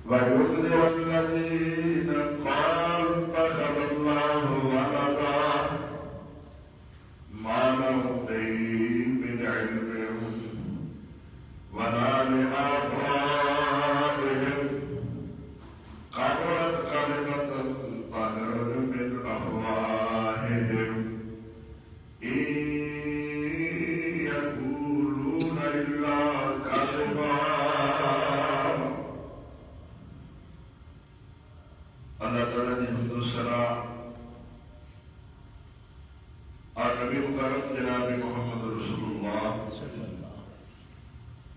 وينذر الذين قالوا اتخذ الله ولدا ما لهم به من علم ولا لآبائهم كبرت كلمة تخرج من أفواههم إن يقولون إلا كذبا. اللہ تعالیٰ نے حمد و ثنا اور نبی مکرم جناب محمد رسول اللہ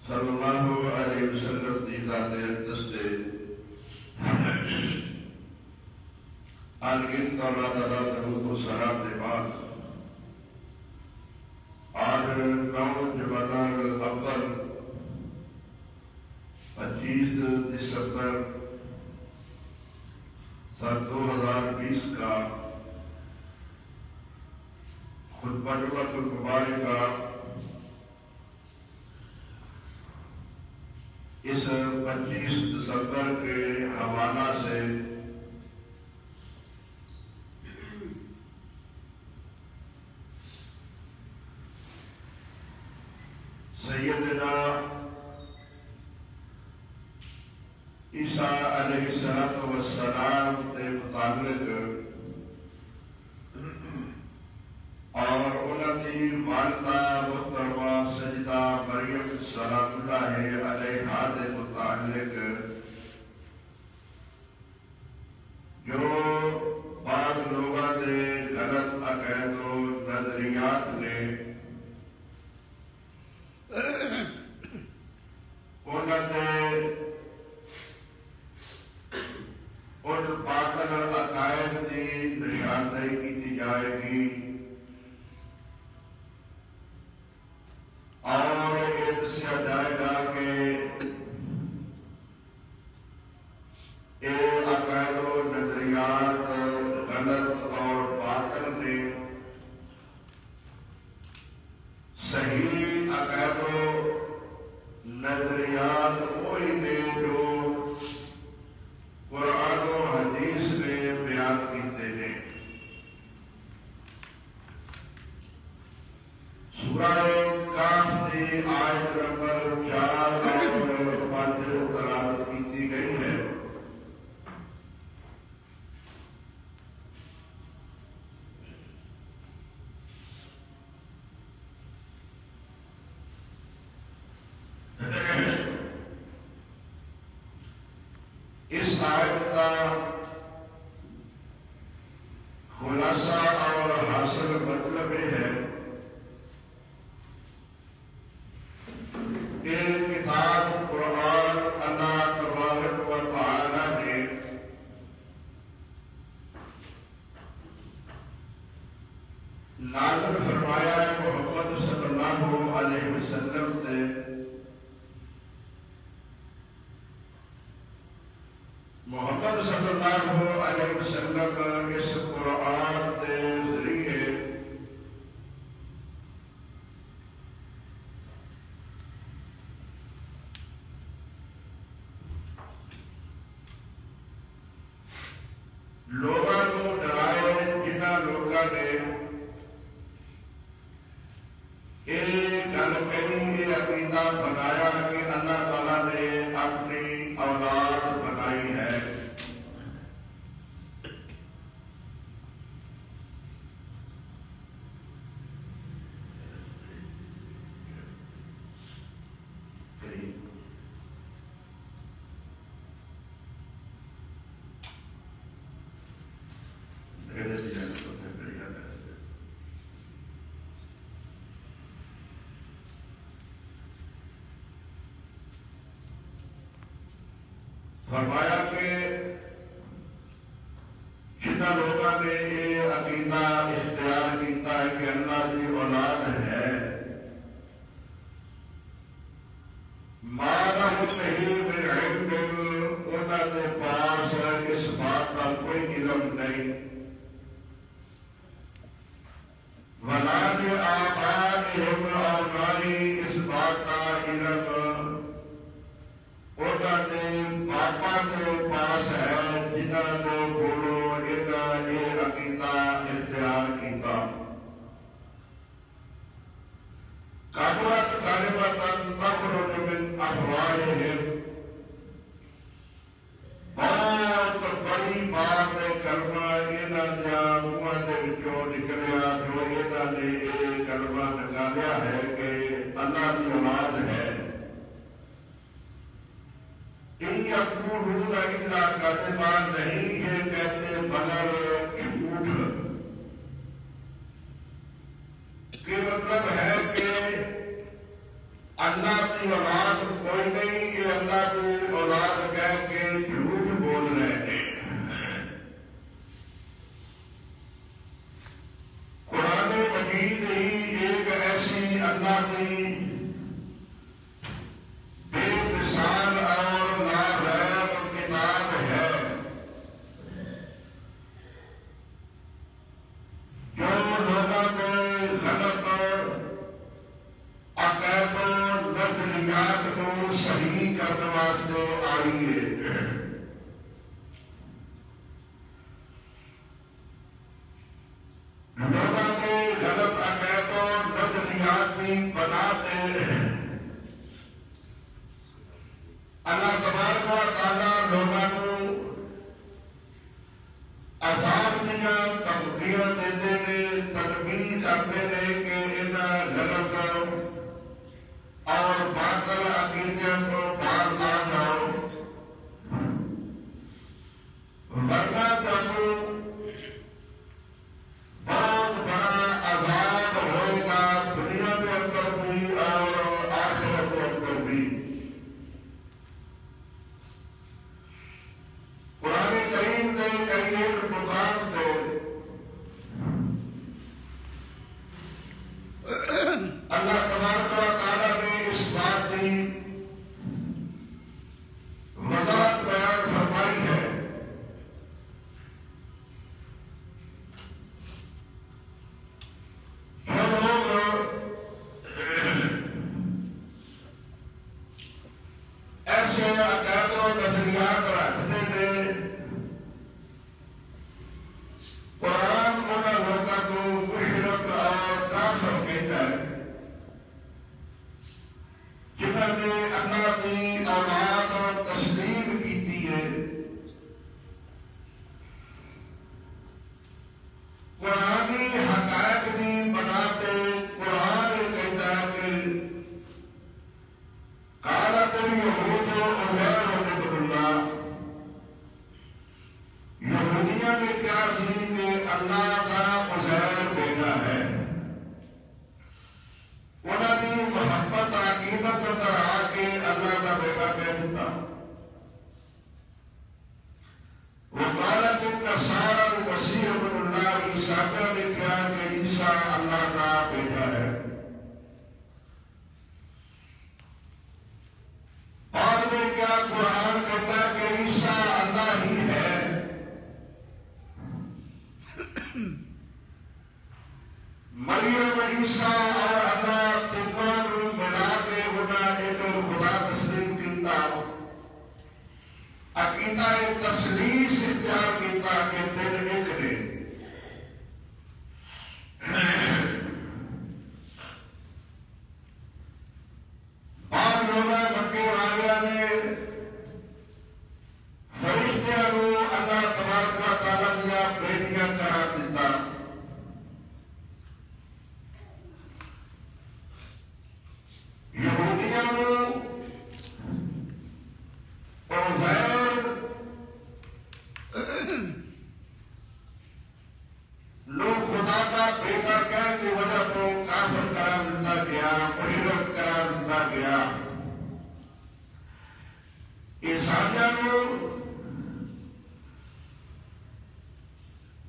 صلی اللہ علیہ وسلم دی ذات اقدس دے انگن اللہ تعالیٰ درود و سلام دے بعد آج 9 جمادی الاول 25 دسمبر سن 2020 کا خطبہ جمعۃ المبارکہ اس 25 دسمبر کے حوالہ سے سیدنا عیسیٰ علیہ السلام کے متعلق اور انہوں کی والدہ محترمہ سیدہ مریم سلام اللہ علیہا کے متعلق جو بعض لوگوں کے غلط عقائد و نظریات نے انہوں نے ان باطل عقائد کی نشاندہی کی جائے گی اور یہ دسیا جائے گا کہ یہ عقائد و نظریات غلط اور باطل نے صحیح عقائد و نظریات وہی نے جو قرآن و حدیث نے بیان کیتے ہیں. سورہ کاف کی آیت نمبر 4 اور 5 تلاوت کی گئی ہے. اس آیت کا خلاصہ اور حاصل مطلب یہ ہے کہ کتاب قرآن اللہ تبارک و تعالی نے نازل فرمایا ہے محمد صلی اللہ علیہ وسلم سے. محمد صلی اللہ علیہ وسلم اس قرآن کے ذریعے لوگوں کو ڈرائے جنہ لوگوں نے یہ گل کہی یہ عقیدہ بنایا کہ اللہ تعالیٰ نے اپنی اولاد بنائی ہے. فرمایا کہ جنہ لوگوں نے یہ عقیدہ اختیار کیتا ہے کہ اللہ کی اولاد ہے مانا نہیں من علم انہوں نے پاس اس بات کا کوئی علم نہیں ولا یہ کلمہ نکالیا ہے کہ اللہ کی اولاد ہے. ان یقولون الا کذبا، نہیں یہ کہتے مگر جھوٹ. کہ مطلب ہے کہ اللہ کی اولاد کوئی نہیں، یہ اللہ کی اولاد کہہ کے جھوٹ بول رہے ہیں. قرآن مجید ہی ایک ایسی اللہ کی بے مثال اور لاریب کتاب ہے جو لوگوں کو غلط عقائد و نظریات کو صحیح کرنے واسطے آئی ہے. لوگوں کے غلط عقائد و نظریات کی بنا دے اللہ تبارک و تعالی لوگوں کو عذاب دیا دھمکیاں دیتے ہیں، تنبیہ کرتے ہیں کہ انہاں غلط اور باطل عقیدے کو باز آ جاؤ، ورنہ تمہیں بہت بڑا عذاب ہوئے گا دنیا کے اندر بھی اور آخرت کے اندر بھی. قرآن کریم نے کئی ایک مقام پہ اللہ تبارک و تعالیٰ نے اس بات کی وضاحت بیان فرمائی ہے. جو لوگ ایسے عقائد و نظریات رکھتے ہیں، قرآن انہاں لوگوں کو مشرک اور کافر کہتا ہے جنہوں نے اللہ کی اولاد تسلیم کی ہے. قرآنی حقائق کی بناتے قرآن کہتا ہے کہ قالت الیہود عزیر ابن اللہ، یہودیاں نے کیا سی کہ اللہ کا عزیر بیٹا ہے. انہوں نے محبت عقیدت اندر آ کے اللہ کا بیٹا کہہ دیتا. وقالت النصارى المسیح ابن اللہ، عیسائیوں نے کیا کہ عیسیٰ اللہ کا بیٹا ہے. اور میں کیا قرآن کہتا ہے کہ عیسیٰ اللہ ہی ہے. مریم عیسیٰ اور اللہ تینوں ملا کے انہاں ایک خدا تسلیم کیتا، عقیدہ تسلیس اختیار کیتا کہ دن ایک نے. بعض لوگ مکے والیاں نے فرشتیاں کو اللہ تبارک و تعالیٰ دیا بیٹیاں قرار دیتا. یہودیاں عزیر لوگ خدا کا بیٹا کہنے کی وجہ تو کافر قرار دیتا گیا، مشرک قرار دیتا گیا. عیسائیوں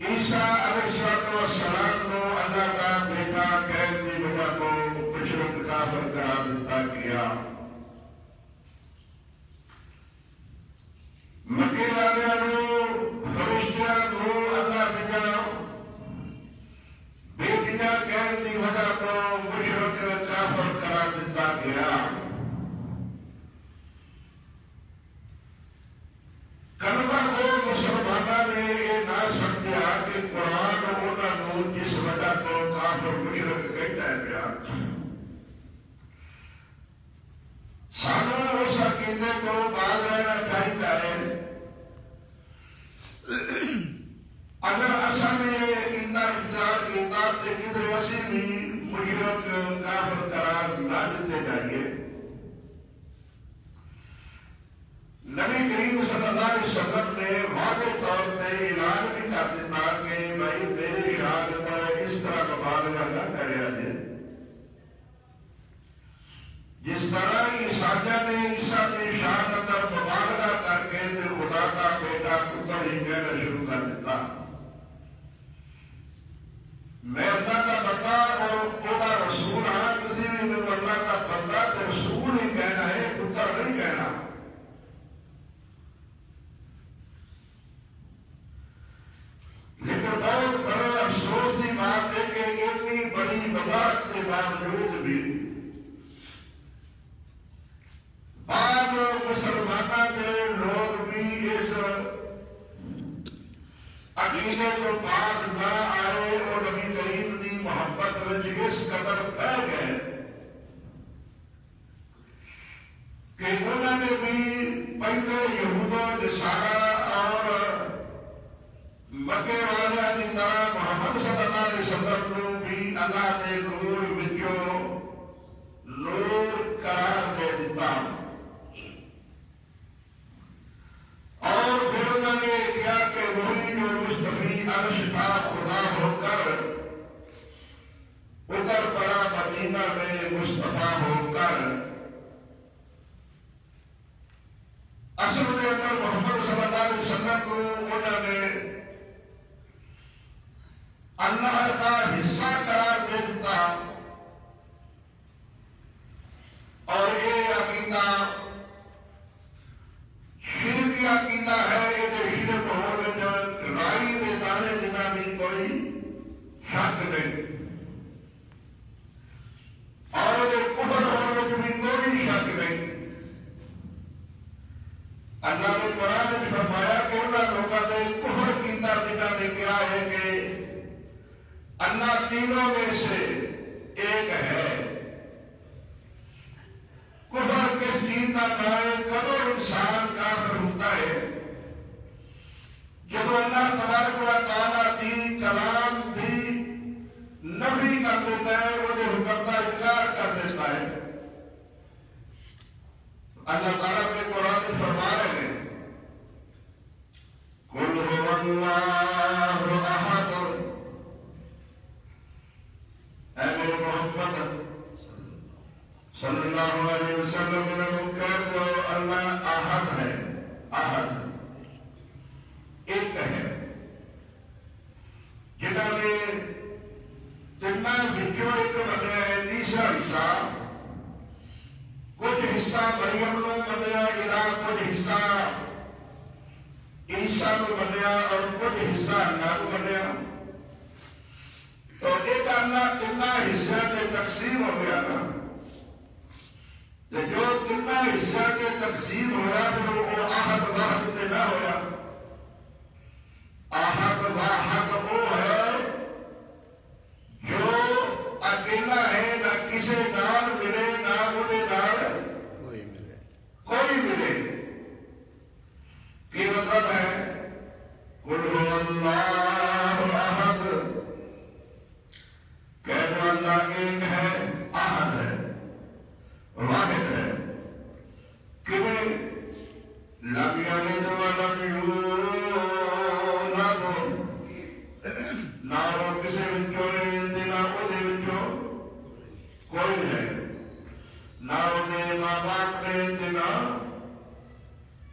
عیسیٰ علیہ السلام کو اللہ کا بیٹا کہنے کی وجہ تو مشرک کافر قرار دیتا گیا. مکے والوں فرشتیاں کو اللہ دیا بیٹیاں کہنے کی وجہ تو مشرک کافر قرار دیتا گیا. کلمہ کو مسلمانوں نے یہ نہ سمجھا کہ قرآن انہوں نے جس وجہ کو کافر مشرک کہتا ہے پیا. سانوں اس عقیدے کو باز رہنا چاہیے. اگر اصل میں عقیدہ اختیار کیتا تو کدھر اسی بھی مشرک کافر قرار نہ دیتے جائیے. نبی کریم صلی اللہ علیہ وسلم نے واضح طور پہ اعلان بھی کر دیتا کہ بھائی میری شان پر اس طرح مبالغہ نہ کریا جائے. جس طرح عیسائیاں نے عیسیٰ کی شان اندر مبالغہ کر کے خدا کا بیٹا پتر ہی کہنا شروع کر دیتا. میں اللہ کا بندہ اور خدا رسول ہاں. کسی بھی میں اللہ کا بندہ تو رسول ہی کہنا ہے, پتر نہیں کہنا. لیکن بہت بڑے افسوس کی بات ہے کہ اتنی بڑی وضاحت کے باوجود بھی بعض مسلمانوں کے لوگ بھی اس عقیدے کو بعد نہ آئے اور نبی کریم کی محبت میں اس قدر بہ گئے کہ انہوں نے بھی پہلے یہود و نصارا اور مکے والے کی طرح محمد صلی اللہ علیہ وسلم کو بھی اللہ کے نور وچوں نور قرار دے دیتا. اور پھر انہوں نے کیا کہ وہی جو مصطفی عرش تھا خدا ہو کر اتر پڑا مدینہ میں مصطفیٰ ہو کر. اصل کے اندر محمد صلی اللہ علیہ وسلم کو انہوں نے اللہ کا حصہ قرار دے دیتا. اور یہ عقیدہ شرکی عقیدہ ہے. یہ شرک ہونے جو رائی دے دانے جنا بھی کوئی شک نہیں, اور یہ کفر ہونے جو بھی کوئی شک نہیں. اللہ نے قرآن میں فرمایا کہ انہوں لوگوں نے کفر کیتا جنہوں نے کیا ہے کہ اللہ تینوں میں سے ایک ہے. کفر کس چیز کا نام ہے؟ کدو انسان کافر ہوتا ہے جب اللہ تبارک و تعالیٰ کی کلام دی نفی کر دیتا ہے, وہ حکم کا انکار کر دیتا ہے. اللہ تعالیٰ کے قرآن میں فرما رہے ہیں قل هو اللہ احد. اے میرے محمد صلی اللہ علیہ وسلم نے کہہ دو اللہ احد ہے. احد ایک ہے. جنہوں نے تینوں وچوں ایک منیا ہے. تیسرا حصہ کچھ حصہ مریم نو منیا, کچھ حصہ عیسیٰ نو منیا اور کچھ حصہ اللہ نو منیا. تو ایک اللہ تینوں حصوں سے تقسیم ہو گیا نا. جو تینوں حصوں سے تقسیم ہوا پھر وہ احد واحد سے نہ ہوا. احد واحد وہ ہے جو اکیلا ہے, نہ کسی نال ملے نہ وہ نال کوئی ملے. کی مطلب ہے قل هو اللہ احد. کہہ دو اللہ ایک ہے, احد ہے, واحد ہے. کیونکہ لم یلد ولم یولد, نہ وہ کسی بچوں نے نہ وہ بچوں کوئی ہے, نہ وہ ماں باپ نے نہ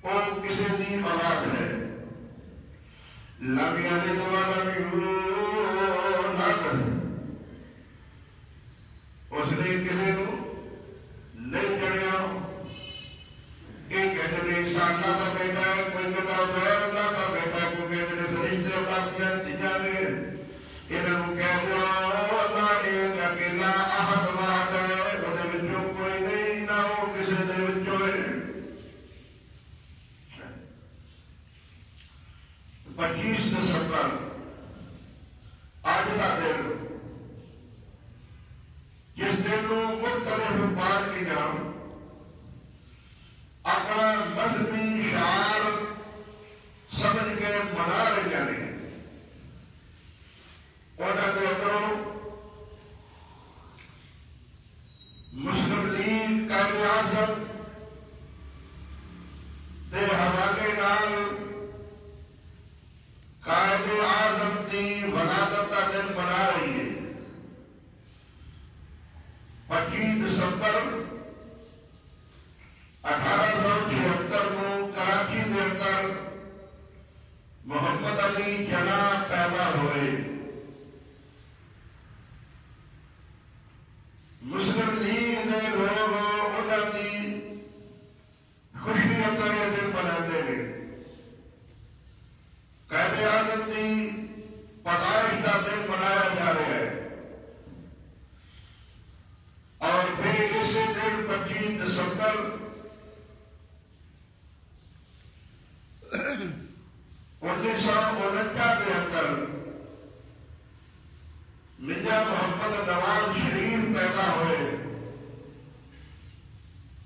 وہ کسی دی اولاد ہے. لم یلد ولم یولد, اس نے کسی کو نہیں جڑیا. یہ کہتے ہیں انسان کا بیٹا ہے, کوئی کہتا ہے اللہ کا بیٹا, کوئی کہتے ہیں فرشتے اللہ دیا چیزاں نے. انہوں کہہ دو اللہ ایک اکیلا احد واحد ہے, وہ بچوں کوئی نہیں نہ وہ کسی دے بچوں ہے. 25 دسمبر آج کا دن, جس دن کو مختلف پارٹیاں اپنا مذہبی شعار سمجھ کے منا رہی ہیں. انہوں کے اندروں 25 دسمبر 1876 کو کراچی کے اندر محمد علی جناح پیدا ہوئے. مسلم لیگ کے لوگ انہوں کی خوشی اندر یہ دن مناتے ہیں. قائد اعظم کی پیدائش کا دن منایا جا رہا ہے. اور پھر اسی دن 25 دسمبر 1949 کے اندر میاں محمد نواز شریف پیدا ہوئے.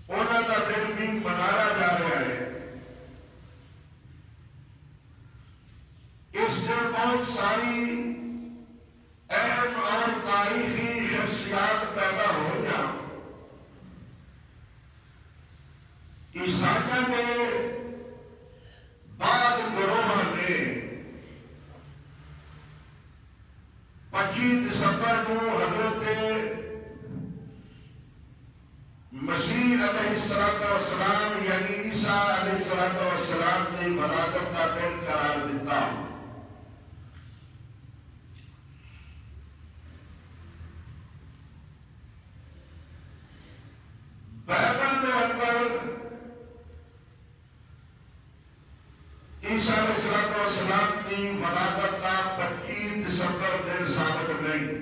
انہوں کا دن بھی منایا جا رہا ہے. اس دن بہت ساری اہم اور تاریخی شخصیات پیدا ہو گیا. عیسائیوں کے بعد گروہ نے 25 دسمبر کو حضرت مسیح علیہ السلام یعنی عیسیٰ علیہ السلام کی ولادت کا دن قرار دیتا. بائبل کے اندر عیسیٰ علیہ السلام کی ولادت کا 25 دسمبر دن ثابت نہیں.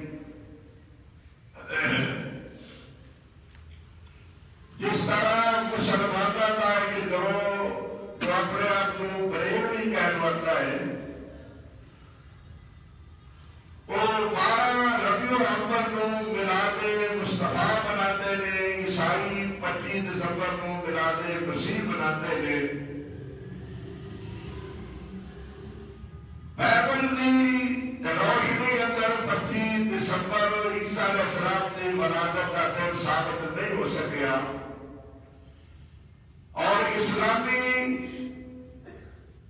جس طرح مسلمانوں کا ایک گروہ جو اپنے آپ کو بریلوی کہلواتا ہے وہ 12 ربیع الاول کو میلاد مصطفیٰ مناتے ہیں. عیسائی 25 دسمبر کو میلاد مسیح مناتے ہیں. بائبل کی روشنی اندر 25 دسمبر عیسیٰ علیہ السلام کی ولادت کا دن ثابت نہیں ہو سکیا. اور اسلامی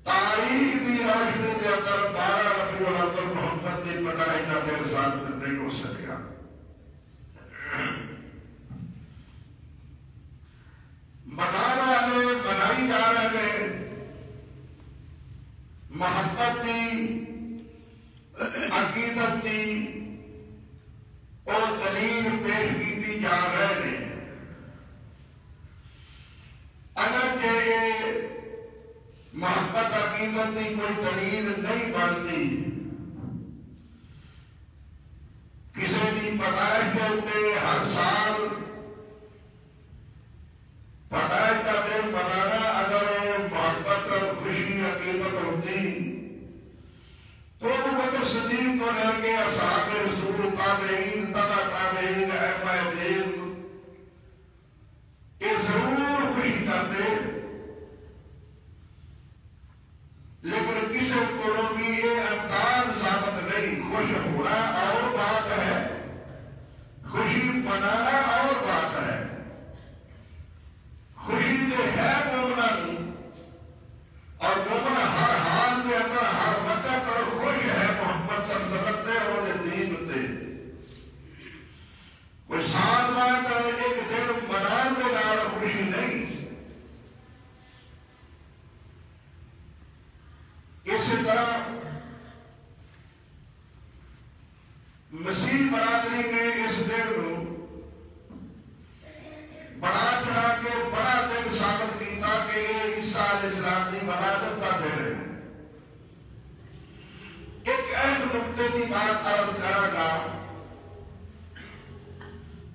تاریخ کی روشنی کے اندر 12 ربیع الاول محمد کی پیدائش کا دن ثابت نہیں ہو سکیا. منانے والے منائی جا رہے ہیں. محبت کی عقیدت کی اور دلیل پیش کی جا رہے ہیں. اگرچہ یہ محبت عقیدت کی کوئی دلیل نہیں بنتی. کسی کی پیدائش کے اتنے ہر سال پیدائش کا دن منانا اگر محبت اور خوشی عقیدت ہوتی تو ابو بکر صدیق کو لے کے اصحاب رسول تابعین تبع تابعین ائمہ دین یہ ضرور خوشی کرتے. لیکن کسی کو بھی یہ انداز ثابت نہیں. خوش ہونا اور بات ہے, خوشی منانا اور بات ہے. خوشی تو ہے مومنا اور مومنا ہر حال کے اندر ہر وقت اور خوش ہے محمد صلی اللہ علیہ وسلم اور دین تے. کوئی سال بعد ایک دن منان کے نال خوشی نہیں. اسی طرح مسیح برادری نے اس دن کو بڑا چڑھا کے بڑا دن ثابت کیا کہ یہ عیسیٰ علیہ السلام کی ولادت کا دن ہے. ایک اہم نقطے کی بات عرض کرا گا.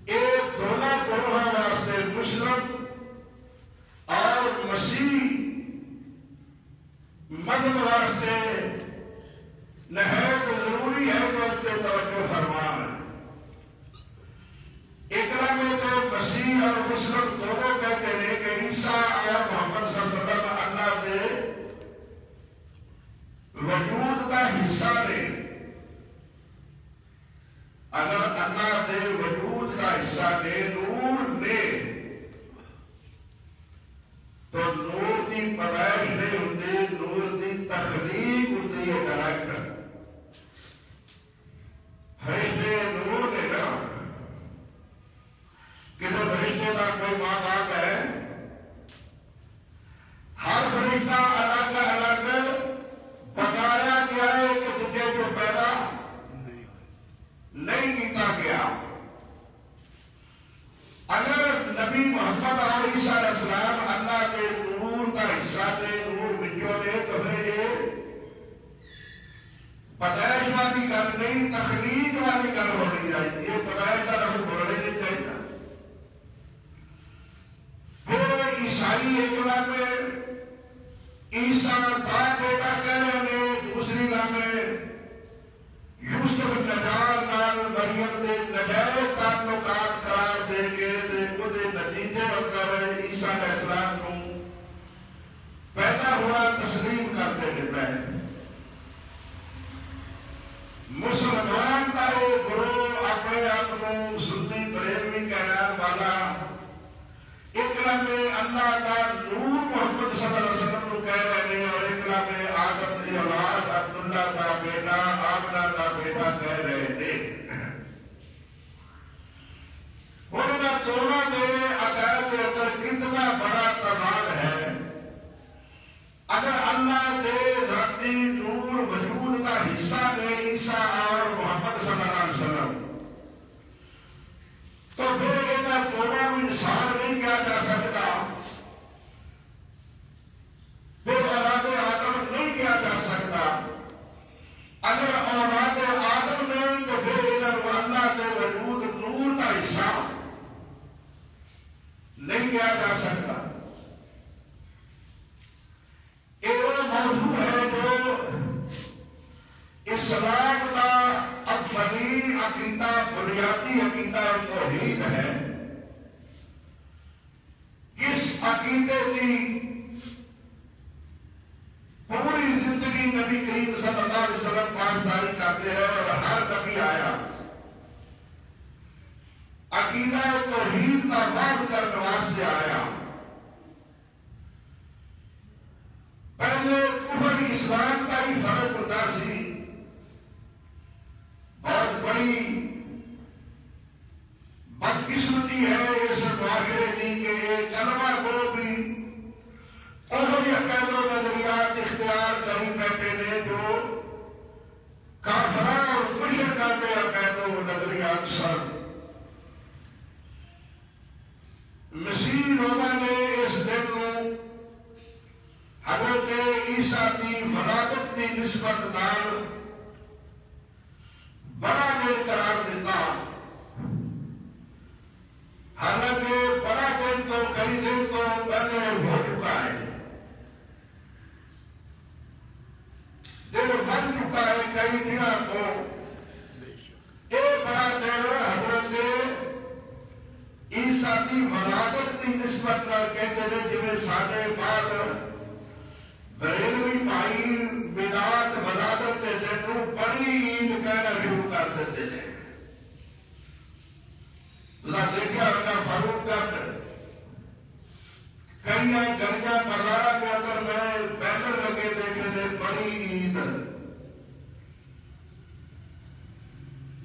یہ دونوں گروہ واسطے مسلم اور مسیح مذہب واسطے نہایت ضروری ہے کہ اس سے توجہ فرمان ہے. اقرا میں تو مسیح اور مسلم دونوں کہتے ہیں کہ عیسیٰ اور محمد صلی اللہ علیہ وسلم اللہ کے وجود کا حصہ نے. اگر اللہ کے وجود کا حصہ نے نور نے تو نور کی پیدائش نہیں ہوتی, نور کی تخلیق ہوتی ہے. ڈائریکٹ فرشتے نور نے نا نبی محمد اور عیسیٰ علیہ السلام اللہ کے نور کا حصہ نے، نور بچوں نے، تو یہ پیدائش والی گل نہیں، تخلیق والی گل ہونی چاہیے. یہ پیدائش کا لفظ بولنا نہیں چاہیے. پھر عیسائی ایک لمحے عیسیٰ دا بیٹا کہہ رہے ہیں، دوسری لمحے یوسف نجار نال مریم دے نجائز تعلقات قرار دے کے وہ نتیجے اندر عیسیٰ علیہ السلام کو پیدا ہونا تسلیم کرتے ہیں. پہلے مسلمان کا یہ گروہ اپنے آپ کو سنی بریلوی کہنے والا ایک لمحے اللہ کا نور محمد صلی اللہ علیہ وسلم کو کہہ رہے ہیں، اور ایک لمحے آدم کی اولاد عبداللہ کا بیٹا آمنہ کا بیٹا کہہ رہے تھے. انہوں دونوں کے عقائد کے اندر کتنا بڑا تضاد ہے. اگر اللہ کے ذاتی نور وجود کا حصہ نے عیسیٰ اور محمد صلی اللہ علیہ وسلم، تو پھر یہ دونوں کو انسان نہیں کیا جا سکتا، پھر اولاد آدم نہیں کیا جا سکتا. اگر اولاد آدم نہیں تو پھر ادھر اللہ کے وجود نور کا حصہ نہیں کیا جا سکتا. یہ وہ موضوع ہے جو اسلام کا افضلی عقیدہ، بنیادی عقیدہ توحید ہے. اس عقیدے کی پوری زندگی نبی کریم صلی اللہ علیہ وسلم پاسداری کرتے رہے، اور ہر نبی آیا عقیدہ توحید کا واضح کرنے واسطے آیا. پہلے کفر اسلام کا ہی فرق ہوتا سی. بہت بڑی بدقسمتی ہے اس معاشرے کی کہ یہ کلمہ کو بھی وہی عقائد و نظریات اختیار کری بیٹھے نے جو کافران اور مشرکان کے عقائد و نظریات سن. مسیح لوگوں نے اس دن کو حضرت عیسیٰ کی ولادت کی نسبت نال بڑا دن قرار دیتا. حالانکہ بڑا دن تو کئی دن تو پہلے ہو چکا ہے، دن بن چکا ہے کئی دنوں کو. ایک بڑا دن حضرت عیسیٰ کی ولادت کی نسبت نال کہتے ہیں، جویں ساڈے بعد بریلوی بھائی میلاد ولادت کے دن کو بڑی عید کہنا شروع کر دیتے ہیں. دیکھا ہوگا فاروق گنج کئی گلیاں بازار کے اندر میں بینر لگے دیکھے تھے بڑی عید،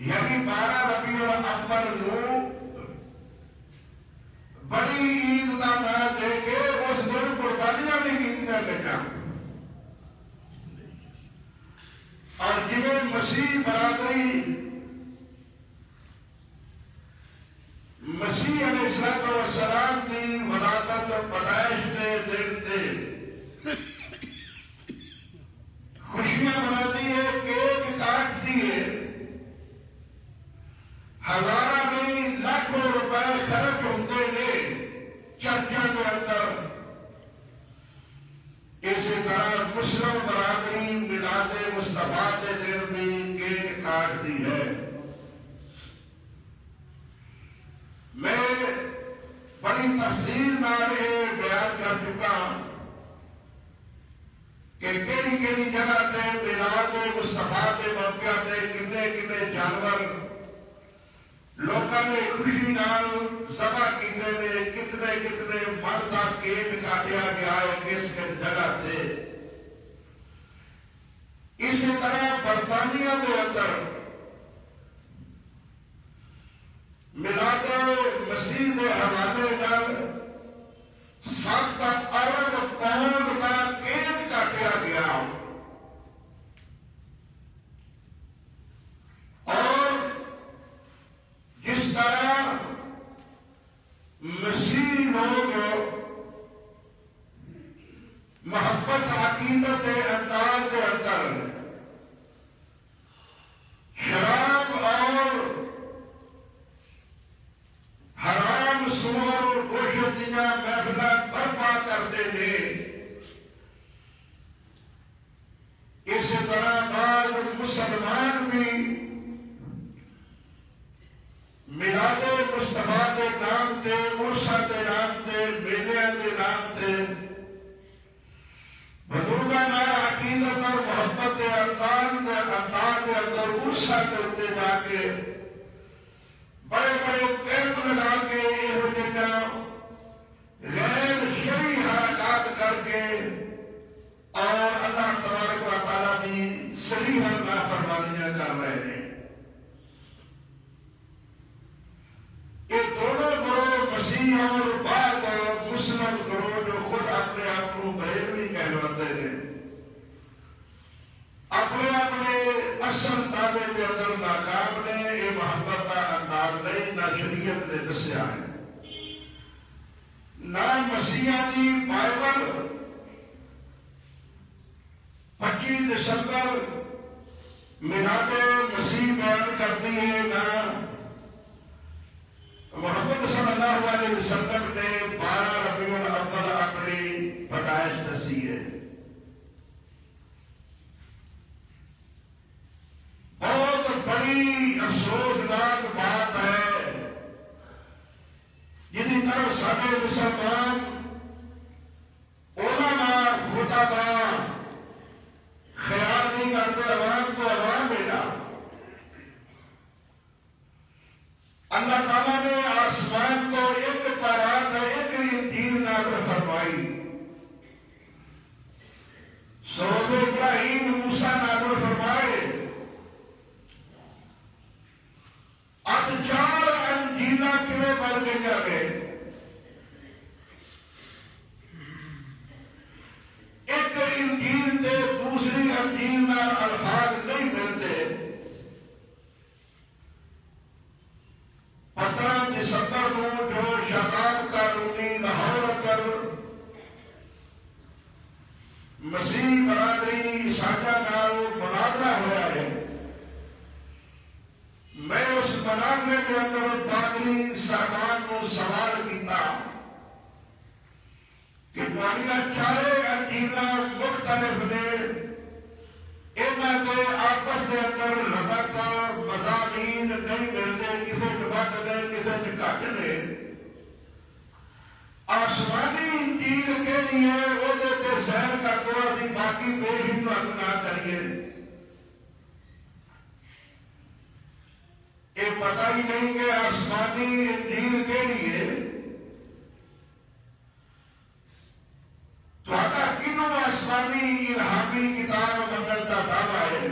یعنی 12 ربیع الاول نو بڑی عید کا نام دے کے اس دن قربانیاں بھی کیتیاں گئیاں. اور جویں مسیح برادری مسیح علیہ السلام کی ولادت پیدائش کے دن تے خوشیاں مناتی ہے، کیک کاٹتی ہے، ہزارہ نہیں لاکھوں روپے خرچ ہوتے ہیں چرچوں کے اندر. اسی طرح مسلم برادری میلاد مصطفیٰ کے دن بھی کیک کاٹتی ہے. میں بڑی تفصیل نال یہ بیان کر چکا کہ کیڑی کیڑی جگہ تے میلاد مصطفیٰ کے موقع تے کنے کنے جانور لوگوں نے خوشی نال ذبح کیتے نے، کتنے کتنے من کا کیک کاٹیا گیا ہے کس کس جگہ تے. اسی طرح برطانیہ کے اندر میلاد مسیح کے حوالے نال 7 ارب پاؤنڈ کا کیک کاٹیا گیا. اور جس طرح مسیح لوگ محبت عقیدت انداز کے اندر شراب اور حرام سور گوشت دیا محفل برپا کرتے ہیں، اسی طرح بعض مسلمان بھی میلاد مصطفیٰ کے نام تے، عرصہ کے نام تے، میلے کے نام تے بزرگاں نال عقیدت اور محبت کے انداز کے اندر عرصہ کے اتنے جا کے بڑے بڑے کیمپ لگا کے یہ غیر شرعی حرکات کر کے اور اللہ تبارک و تعالیٰ کی صحیح نافرمانیاں کر رہے ہیں۔ یہ دونوں گروہ مسیح اور بعض مسلم گروہ جو خود اپنے آپ کو بریلوی کہلواتے ہیں، اپنے اپنے اصل دعوے کے اندر ناکام نے، یہ محبت کا انداز نہیں نہ شریعت نے دسیا ہے، نہ مسیحا کی بائبل 25 دسمبر میلاد مسیح بیان کرتی ہے، نہ محمد صلی اللہ علیہ وسلم نے 12 ربیع الاول اپنی پیدائش دسی ہے۔ بہت بڑی افسوسناک بات ہے جس طرف سارے مسلمان علماء خطباء خیال نہیں کرتے، عوام کو عوام ملا۔ اللہ تعالیٰ نے آسمان کو ایک تورات ایک انجیل نازل فرمائی، صحف ابراہیم موسیٰ نازل فرمائے، اب 4 انجیلاں کیوں بن گئی؟ ایک انجیل دے دوسری انجیل میں الفاظ نہیں ملتے۔ 15 دسمبر کو جو شاداب قانونی لاہور کر مسیح برادری ساجا نال مناظرہ ہوا ہے، میں اس مناظرے کے اندر پادری صاحبان کو سوال کیتا کہ تمہاریاں 4 انجیلاں مختلف نے، انہاں دے آپس کے اندر ربط مضامین نہیں ملتے، کسی بات نے کسی گھٹ نے، آسمانی انجیل کے لیے وہ سیر کر دو، اسی باقی پیش ہی نہ کریے۔ یہ پتہ ہی نہیں کہ آسمانی انجیل کے لیے تو کنوں آسمانی الہامی کتاب منگل کا دعویٰ ہے؟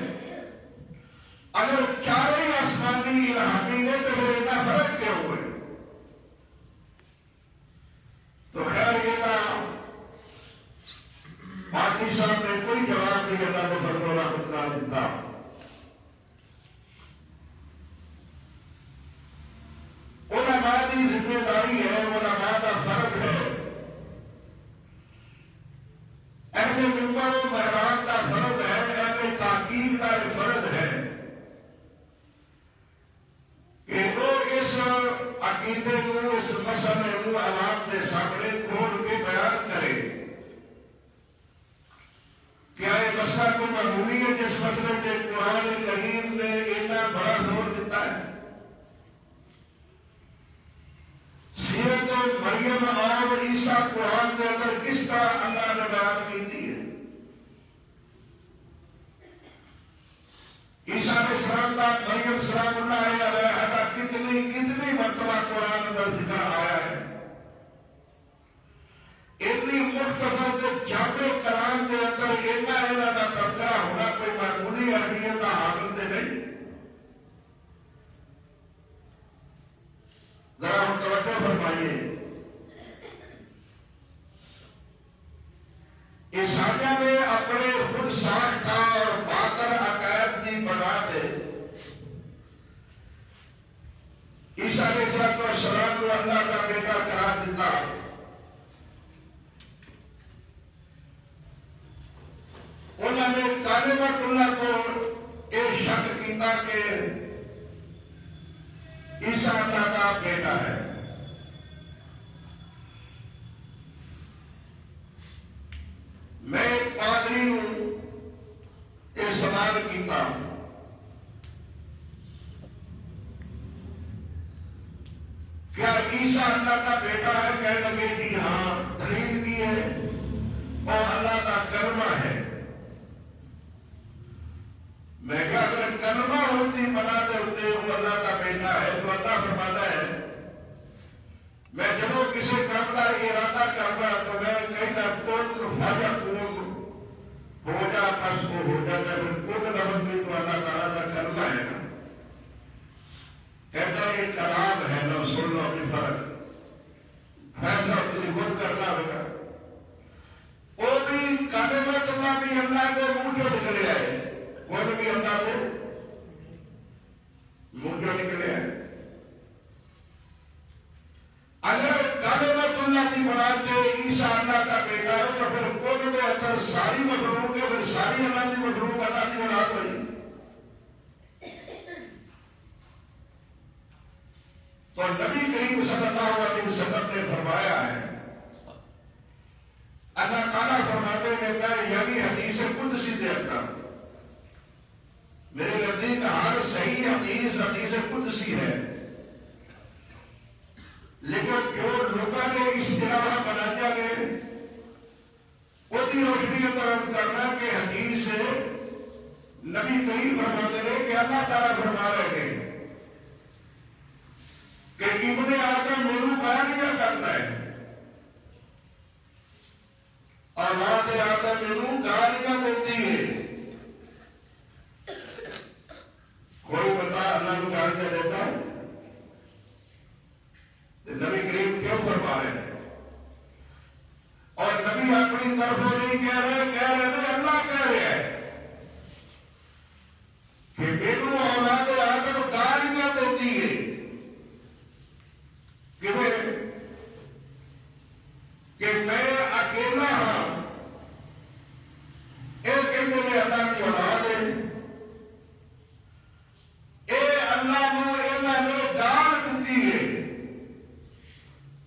اگر 4 ہی آسمانی الہامی نے تو پھر اتنا فرق کیا ہوئے؟ تو خیر یہ تھا پادری صاحب نے کوئی جواب نہیں اللہ نے فضل و رحمت نہ دیتا۔ علماء کی ذمہ داری ہے، علماء کا فرض ہے، اہل منبر و محراب کا فرض ہے، اہل تحقیق کا فرض ہے کہ وہ اس عقیدے کو، اس مسئلے کو عوام کے سامنے کھول کے بیان کرے۔ کیا یہ مسئلہ کوئی معمولی ہے جس مسئلے سے قرآن کریم نے اتنا بڑا زور دیتا ہے؟ سیرت مریم اور عیسیٰ قرآن کے اندر کس طرح اللہ نے بیان کی ہے؟ عیسیٰ علیہ السلام کا مریم سلام اللہ علیہ کتنی مرتبہ قرآن اندر ذکر آیا ہے؟ اتنی مختصر سے جامع کلام کے اندر اتنا کا تذکرہ ہونا کوئی معمولی اہمیت کا حامل تو نہیں۔ ذرا ہم توجہ فرمائیے، عیسائیوں نے اپنے خود ساختہ اور باطل عقائد کی بنا دے عیسیٰ علیہ السلام کو اللہ کا بیٹا قرار دیتا، رحمت اللہ تو یہ شک کیتا کہ عیسیٰ اللہ کا بیٹا ہے. میں ایک پادری ہوں یہ سوال کیتا کیا عیسیٰ اللہ کا بیٹا ہے؟ کہنے لگے جی ہاں. دلیل بھی ہے اور اللہ کا کلمہ ہے. میں کہا اگر کلمہ ہوتی بنا دے ہوتے وہ اللہ کا بیٹا ہے تو اللہ فرماتا ہے میں جب کسی کام کا ارادہ کرنا تو میں کہنا کون فاجہ کون ہو جا بس وہ ہو جاتا ہے. کون لفظ بھی تو اللہ تعالیٰ کا کلمہ ہے نا. کہتا ہے یہ کلام ہے لو سن لو اپنی فرق فیصلہ کسی خود کرنا ہوگا. وہ بھی کلمت اللہ بھی اللہ کے منہ سے نکلے آئے. کون بھی اللہ کے منہ سے نکلے آئے. اگر کلمت اللہ کی بناتے عیسیٰ اللہ کا بیٹا ہے تو پھر کون کے اندر ساری مخلوق ہے پھر ساری اللہ کی مخلوق اللہ کی اولاد ہوئی. تو نبی کریم صلی اللہ علیہ وسلم نے فرمایا ہے اللہ تعالیٰ فرماتے ہیں کہ یعنی حدیث قدسی دیتا میرے نزدیک ہر صحیح حدیث قدسی ہے. لیکن جو لوگوں نے اصطلاح بنایا ہے وہ بھی روشنی طرف کرنا کہ حدیث نبی کریم فرماتے ہیں کہ اللہ تعالیٰ فرما رہے ہیں کہ ابن آدم میرے گالیاں کرتا ہے اولاد آدم میرے گالیاں دیتی ہے. کوئی بتا اللہ کو گالیاں دیتا ہے؟ نبی کریم کیوں فرما رہے ہیں؟ اور نبی اپنی طرف نہیں کہہ رہے اللہ کہہ رہے ہیں کہ میرے اولاد آدم گالیاں دیتی ہے. کہ میں اکیلا ہاں یہ کہتے ہیں اللہ کی اولاد ہے. اے اللہ نے انہوں نے گال دیتی ہے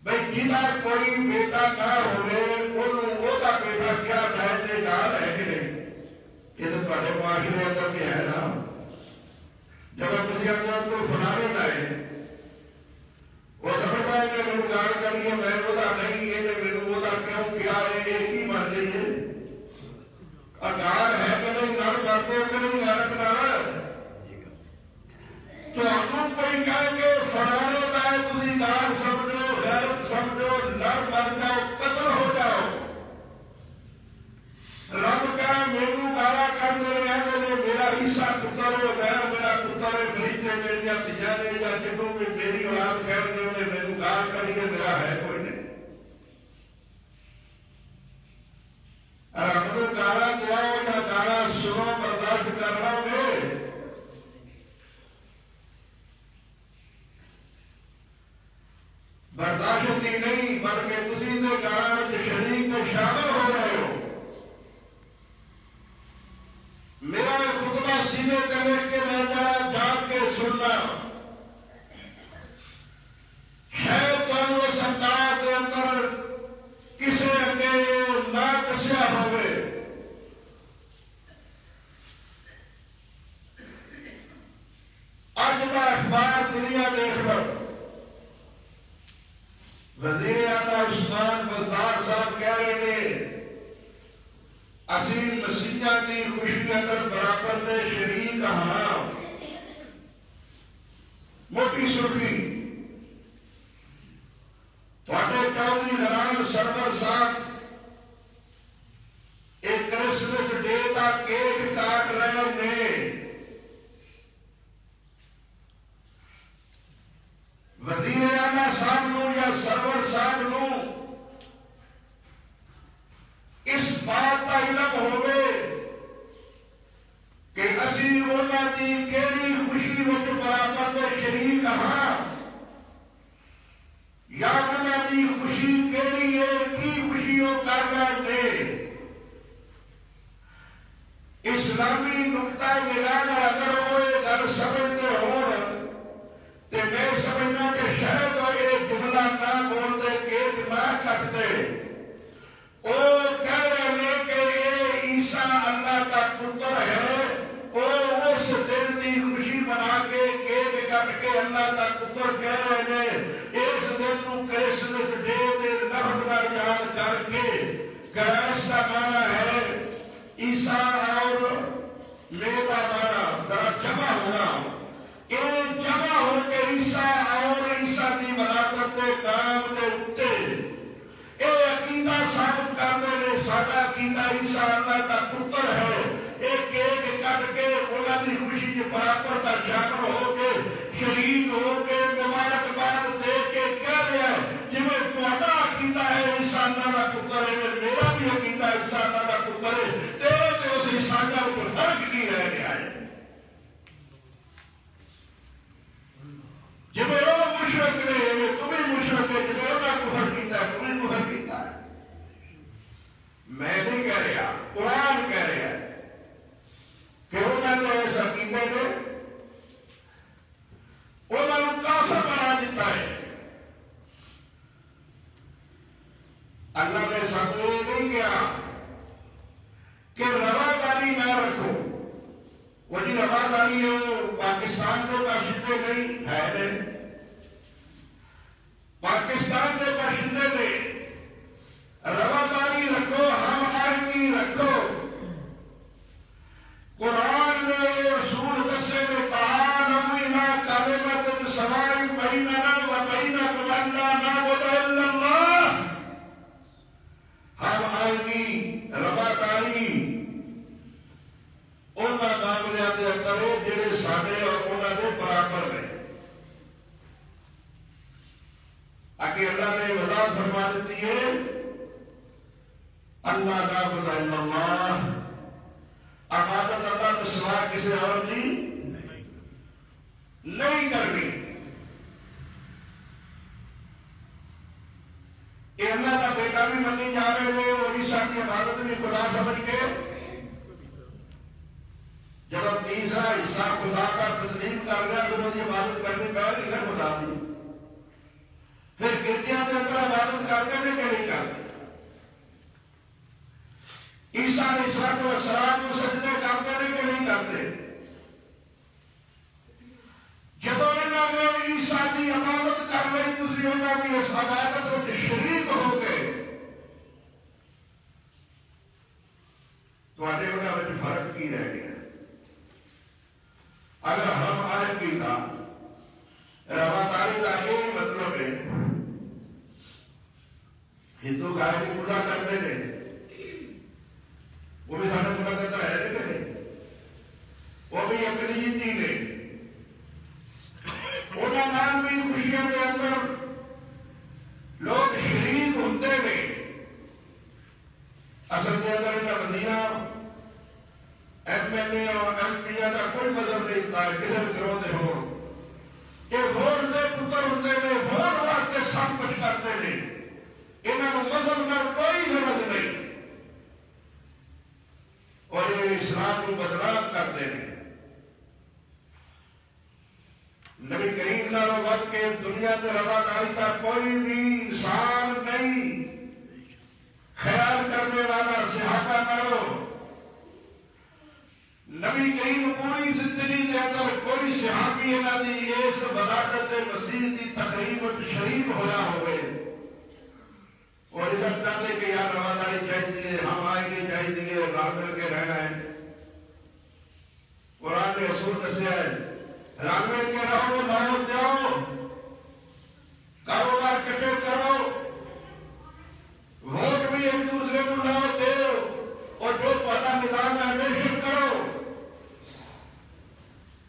بھائی جنا کوئی بیٹا نہ ہوئے انہوں وہ بیٹا کیا چاہتے گال ہے کہ نہیں. یہ تو تھوڑے معاشرے اندر بھی ہے نا. جب کسی اندر کوئی فلانے لائے وہ سمجھتا ہے کہ میرے گال کریے میں وہ نہیں ہے کہ میرے وہ کیوں کیا ہے یہ کی مان لیے گال ہے کہ نہیں گال کرتے کہ نہیں گال کرنا تو ہم کوئی کہہ کے فلانے لائے تھی گال سمجھو غیرت سمجھو لڑ مر جاؤ قتل ہو جاؤ. رب کا میرے گالا کرتے رہے میرا حصہ پتر ہے غیر میرا پتر ہے فرشتے میرے تجارے یا جنوں میں میری اولاد کہہ رہے انہیں میرے گال کریے میرا ہے کوئی نہیں. رب کو گالا دیا یا گالا سنو برداشت کر رہا گے برداشت ہی نہیں بلکہ تسی تو گالا شریک تو شامل ہو رہے ہو. میرا خطبہ سینے کے لے کے رہ جانا جاگ کے سننا شاید تو سرکار کے اندر کسی اگے نہ دسیا ہوئے. اج کا اخبار دنیا دیکھ لو وزیر اعلیٰ عثمان بزدار صاحب کہہ رہے ہیں اصیل مسیحا کی خوشی اندر برابر دے شریک ہاں. موٹی سرخی تھوڑے چودھری نران سرور صاحب ایک کرسمس ڈے کا کیک کاٹ رہے ہیں. وزیر اعلیٰ صاحب نو یا سرور صاحب نو اس بات کا علم ہوئے کہ اسی انہوں کی کیڑی خوشی وچ برابر دے شریک ہاں یا انہوں کی خوشی کیڑی ہے کی خوشی وہ کر رہے ہیں. اسلامی نگاہ اگر وہ یہ گل سمجھتے ہون تے میں سمجھنا کہ شاید وہ یہ جملہ نہ بولتے کیک نہ کٹتے وہ کہہ رہے ہیں کہ یہ عیسیٰ اللہ کا پتر ہے وہ اس دن کی خوشی منا کے کیک کٹ کے اللہ کا پتر کہہ رہے ہیں اس دن کو کرسمس ڈے دے لفظ نال یاد کر کے کرائسٹ کا معنی ہے عیسیٰ اور میرا معنی ذرا جمع ہونا یہ جمع ہو کے عیسیٰ اور عیسیٰ کی ملاقات کے نام کے اتے یہ عقیدہ ثابت کرتے ہیں سارا عقیدہ عیسیٰ اللہ کا پتر ہے ایک ایک کٹ کے انہوں کی خوشی کے برابر کا شامل ہو کے شریک ہو کے مبارکباد دے کے کہہ رہا ہے جی میں تمہارا عقیدہ ہے عیسیٰ اللہ کا پتر ہے میرا بھی عقیدہ عیسیٰ اللہ کا پتر ہے تیرے تے اس عیسیٰ کا کوئی فرق نہیں رہ گیا ہے جب وہ مشرک نے تمہیں مشرک ہے جب انہوں نے کفر کیتا ہے تمہیں کفر کیتا ہے میں نہیں کہہ رہا قرآن کہہ رہا ہے کہ انہوں نے ایسا عقیدے نے انہوں نے کافر بنا دیتا ہے اللہ نے ساتھ یہ نہیں کہا کہ رواداری نہ رکھو وہ جی رواداری ہے وہ پاکستان کے باشندے نہیں ہے نہیں پاکستان کے باشندے نہیں رواداری رکھو ہم آئینی رکھو قرآن نے رسول دسے میں تعالوا الی کلمۃ سواء بیننا و بینکم الا نعبد الا اللہ ہم آئینی رواداری انہاں معاملیاں دے اندر جڑے ساڈے اور انہاں دے برابر ہیں اگے اللہ نے وضاحت فرما دیتی ہے اللہ نعبد الا اللہ عبادت اللہ کے سوا کسی اور کی نہیں کرنی یہ اللہ کا بیٹا بھی منی جا رہے ہیں اور عیسیٰ کی عبادت بھی خدا سمجھ کے جب تیسرا حصہ خدا کا تسلیم کر لیا پھر وہ عبادت کرنی پہلے کہ خدا دی پھر گرجیاں کے اندر عبادت کرتے ہیں کہ نہیں کرتے عیسیٰ علیہ السلام کو سجدے کرتے ہیں کہ نہیں کرتے جب انہوں نے عیسیٰ کی عبادت کر لی تھی انہوں کی اس عبادت میں شریک ہو گئے تو انہوں میں فرق کی رہ گیا اگر ہم آج بھی کا رواداری کا یہ مطلب ہے ہندو گائے کی پوجا کرتے ہیں وہ بھی سارے پورا کرتا ہے نہیں وہ بھی اکلی جیتی نے انہوں نام بھی خوشیاں کے اندر لوگ شریک ہوتے ہیں اصل کے اندر ان کا مدینہ ایم ایل اے اور ایم پی کا کوئی مذہب نہیں ہوتا ہے کسی بھی گروہ دے ہو یہ ووٹ دے پتر ہوتے ہیں ووٹ واسطے سب کچھ کرتے ہیں انہوں مذہب میں کوئی غرض نہیں اور یہ اسلام کو بدنام کرتے ہیں نبی کریم نے وقت کے دنیا سے رواداری کا کوئی بھی انسان نہیں خیال کرنے والا صحابہ نہ ہو نبی کریم پوری زندگی کے اندر کوئی صحابی نہ دی اس ولادت مسیح کی تقریب شریف ہویا ہوئے اور اس چاہتے کہ یار رواداری چاہیے ہم آئیں گے چاہیے رل مل کے رہنا ہے قرآن نے اصول دسیا ہے رل مل کے رہو لاؤ جاؤ کاروبار کٹے کرو ووٹ بھی ایک دوسرے کو لاؤ دو اور جو پتا نظام ہے ہمیشہ کرو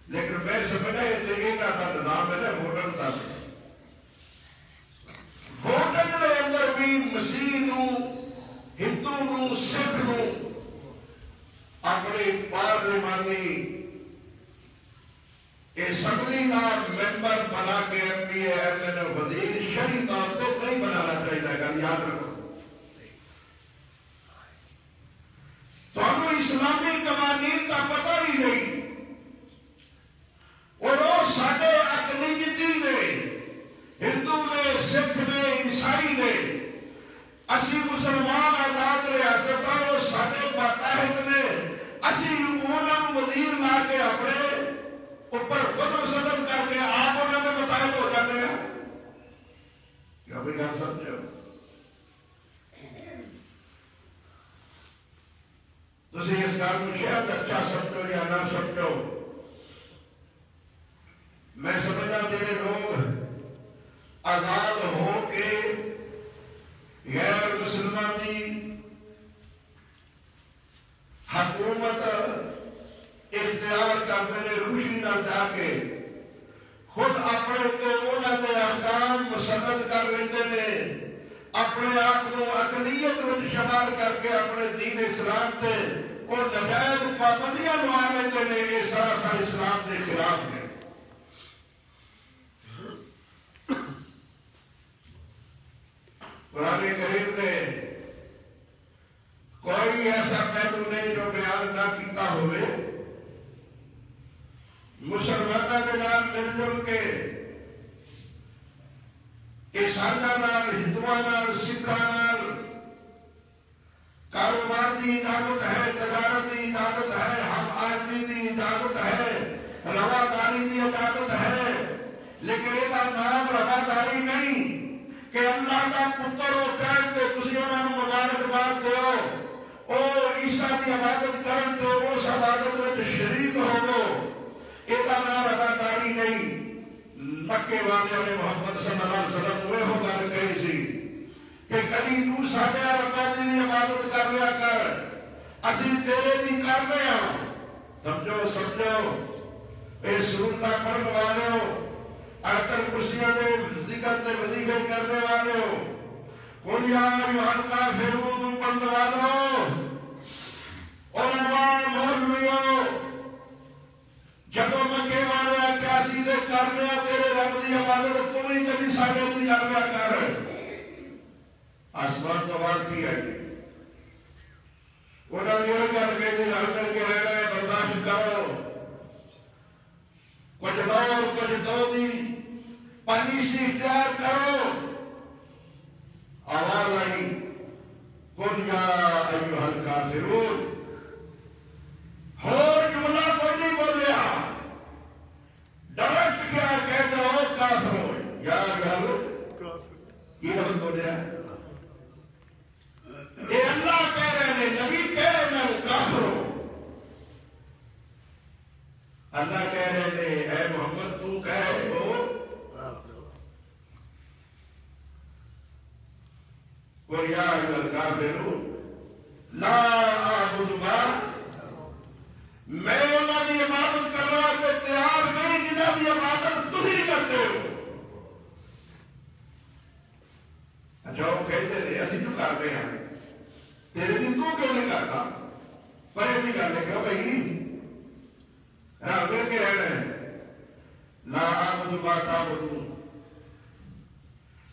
لیکن میں سمجھنا یہ کا نظام ہے نا ووٹن کا ووٹن کے اندر بھی مسیح نو ہندو نو سکھ نو اپنی پارلیمانی اسمبلی کا ممبر بنا کے M P M L A وزیر شرعی طور پہ نہیں بنانا چاہیے گا یاد رکھو تو ہمیں اسلامی قوانین کا پتہ ہی نہیں سکھ نے عیسائی نے اسی مسلمان آزاد ریاست وہ سارے ماتحت نے اسی انہوں وزیر لا کے اپنے اوپر خود مسلط کر کے آپ انہوں نے متحد ہو جاتے ہیں. کیا بھی گل سمجھے ہو؟ تسی اس گل کو شاید اچھا سمجھو یا نہ سمجھو، میں سمجھا جڑے لوگ آزاد ہو کے غیر مسلمان کی حکومت اختیار کرتے ہیں روشنی نہ جا کے خود اپنے انہوں نے احکام مسلط کر لیتے ہیں، اپنے آپ کو اقلیت میں شمار کر کے اپنے دین اسلام سے اور نجائز پابندیاں لوا لیتے ہیں، یہ سراسر اسلام کے خلاف ہے. قرآن کریم نے کوئی ایسا پہلو نہیں جو بیان نہ کیتا ہوئے. مسلمانوں کے نام مل جل کے عیسائیوں نال، ہندوؤں نال، سکھاں نال کاروبار کی اجازت ہے، تجارت کی اجازت ہے، ہم آدمی کی اجازت ہے، رواداری کی اجازت ہے، لیکن یہ نام رواداری نہیں کہ اللہ کا پتر ہو کر کے تسی انہاں نوں مبارکباد دیو، او عیسیٰ کی عبادت کرن تے اس عبادت وچ شریک ہوو، یہ نام رواداری نہیں. مکے والوں نے محمد صلی اللہ علیہ وسلم وہ ہو گل کہی سی کہ کدی تو ساڈے رباں دی بھی عبادت کر لیا کر، اسی تیرے دی کر رہے ہاں. سمجھو اے سورتاں پڑھن والے ہو، آیت الکرسیاں دے ذکر تے وظیفے کرنے والے ہو، قل یا ایھا الکافرون پڑھن والو، علماء مولویو، جدو مکے والے اکیاسی دے کر لیا تیرے رب دی عبادت تم ہی کدی ساڈے دی کر لیا کر. آسمان تو بات کی ہے انہوں نے یہ گل کہ رل کر کے رہنا ہے، برداشت کرو، کچھ دو اور کچھ دو دی پالیسی اختیار کرو. آواز آئی قل یا ایھا الکافرون، اور جملہ کوئی نہیں بولیا، ڈائریکٹ کیا کہتے ہو کافر ہو یا یہ لفظ بولیا. اے اللہ کہہ رہے ہیں، نبی کہہ رہے ہیں کافر ہو. اللہ کہہ رہے ہیں اے محمد تو کہہ رہے ہو قل یا ایھا الکافرون لا اعبد ما، میں انہوں کی عبادت کرنا تے تیار نہیں جنہوں کی عبادت تھی کرتے ہو. اچھا وہ کہتے ہیں اسی تو کرتے ہیں، تیرے دن تو کیوں نہیں کرتا؟ پر یہ گل ہے کہ بھائی رل مل کے رہنا ہے. لا اعبد ما تعبدون،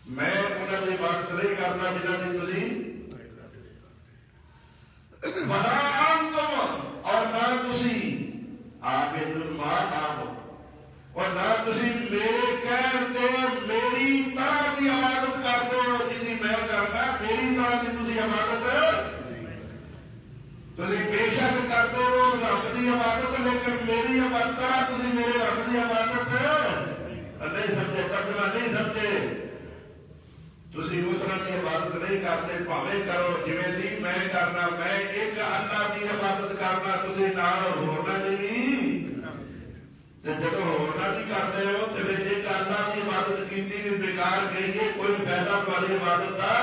میں انہوں کی عبادت نہیں کرتا جنہوں کی تسی ولا انتم، اور نہ تسی عابدون ما اعبد، اور نہ تسی میرے کہن تے میری طرح کی عبادت کرتے ہو جی میں کرنا، میری طرح کی تسی عبادت تسی بے شک کرتے ہو رب کی عبادت، لیکن میری عبادت طرح تسی میرے رب کی عبادت نہیں سمجھے، ترجمہ نہیں سمجھے. تسی اس طرح کی عبادت نہیں کرتے، پاویں کرو جویں دی میں کرنا، میں ایک اللہ کی عبادت کرنا، تسی نال ہورنا دی نہیں. تے جدوں ہورنا دی کرتے ہو تے پھر ایک اللہ کی عبادت کیتی بھی بیکار گئی ہے، کوئی فائدہ تہاڈی عبادت دا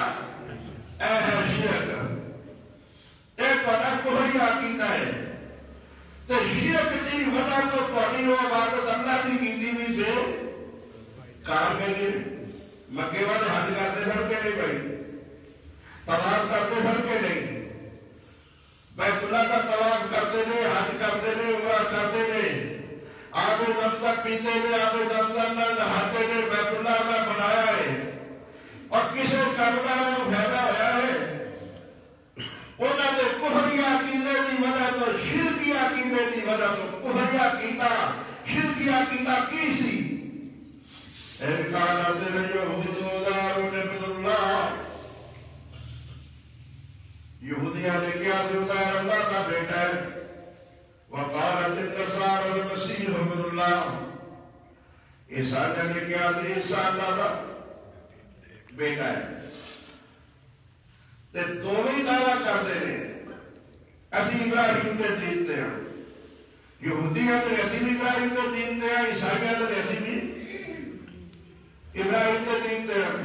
اے ہے شرک. اے تہاڈا کفری عقیدہ ہے تے شرک دی وجہ تو تہاڈی وہ عبادت اللہ کی کیتی بھی بیکار گئی ہے. مکے والے حج کرتے سن کے نہیں بھائی، طواف کرتے سن کے نہیں، بیت اللہ کا طواف کرتے نہیں، حج کرتے نہیں، عمرہ کرتے نہیں، آب زمزم پیتے نہیں، آب زمزم میں نہاتے نہیں، بیت اللہ میں بنایا ہے. اور کسی کرنا میں فائدہ ہوا ہے انہوں نے کفری عقیدے کی وجہ تو، شرکی عقیدے کی وجہ تو. کفری عقیدہ شرکی عقیدہ کی سی؟ قالت اليهود عیسیٰ نے کیا تھا؟ عیسیٰ اللہ کا بیٹا ہے تے دونوں دعویٰ کرتے ہیں اسی ابراہیم دے دین دے ہاں یہودی اندر اسی بھی ابراہیم دے دین دے ہاں عیسائی اندر اسی بھی ابراہیم دے دین دے ہاں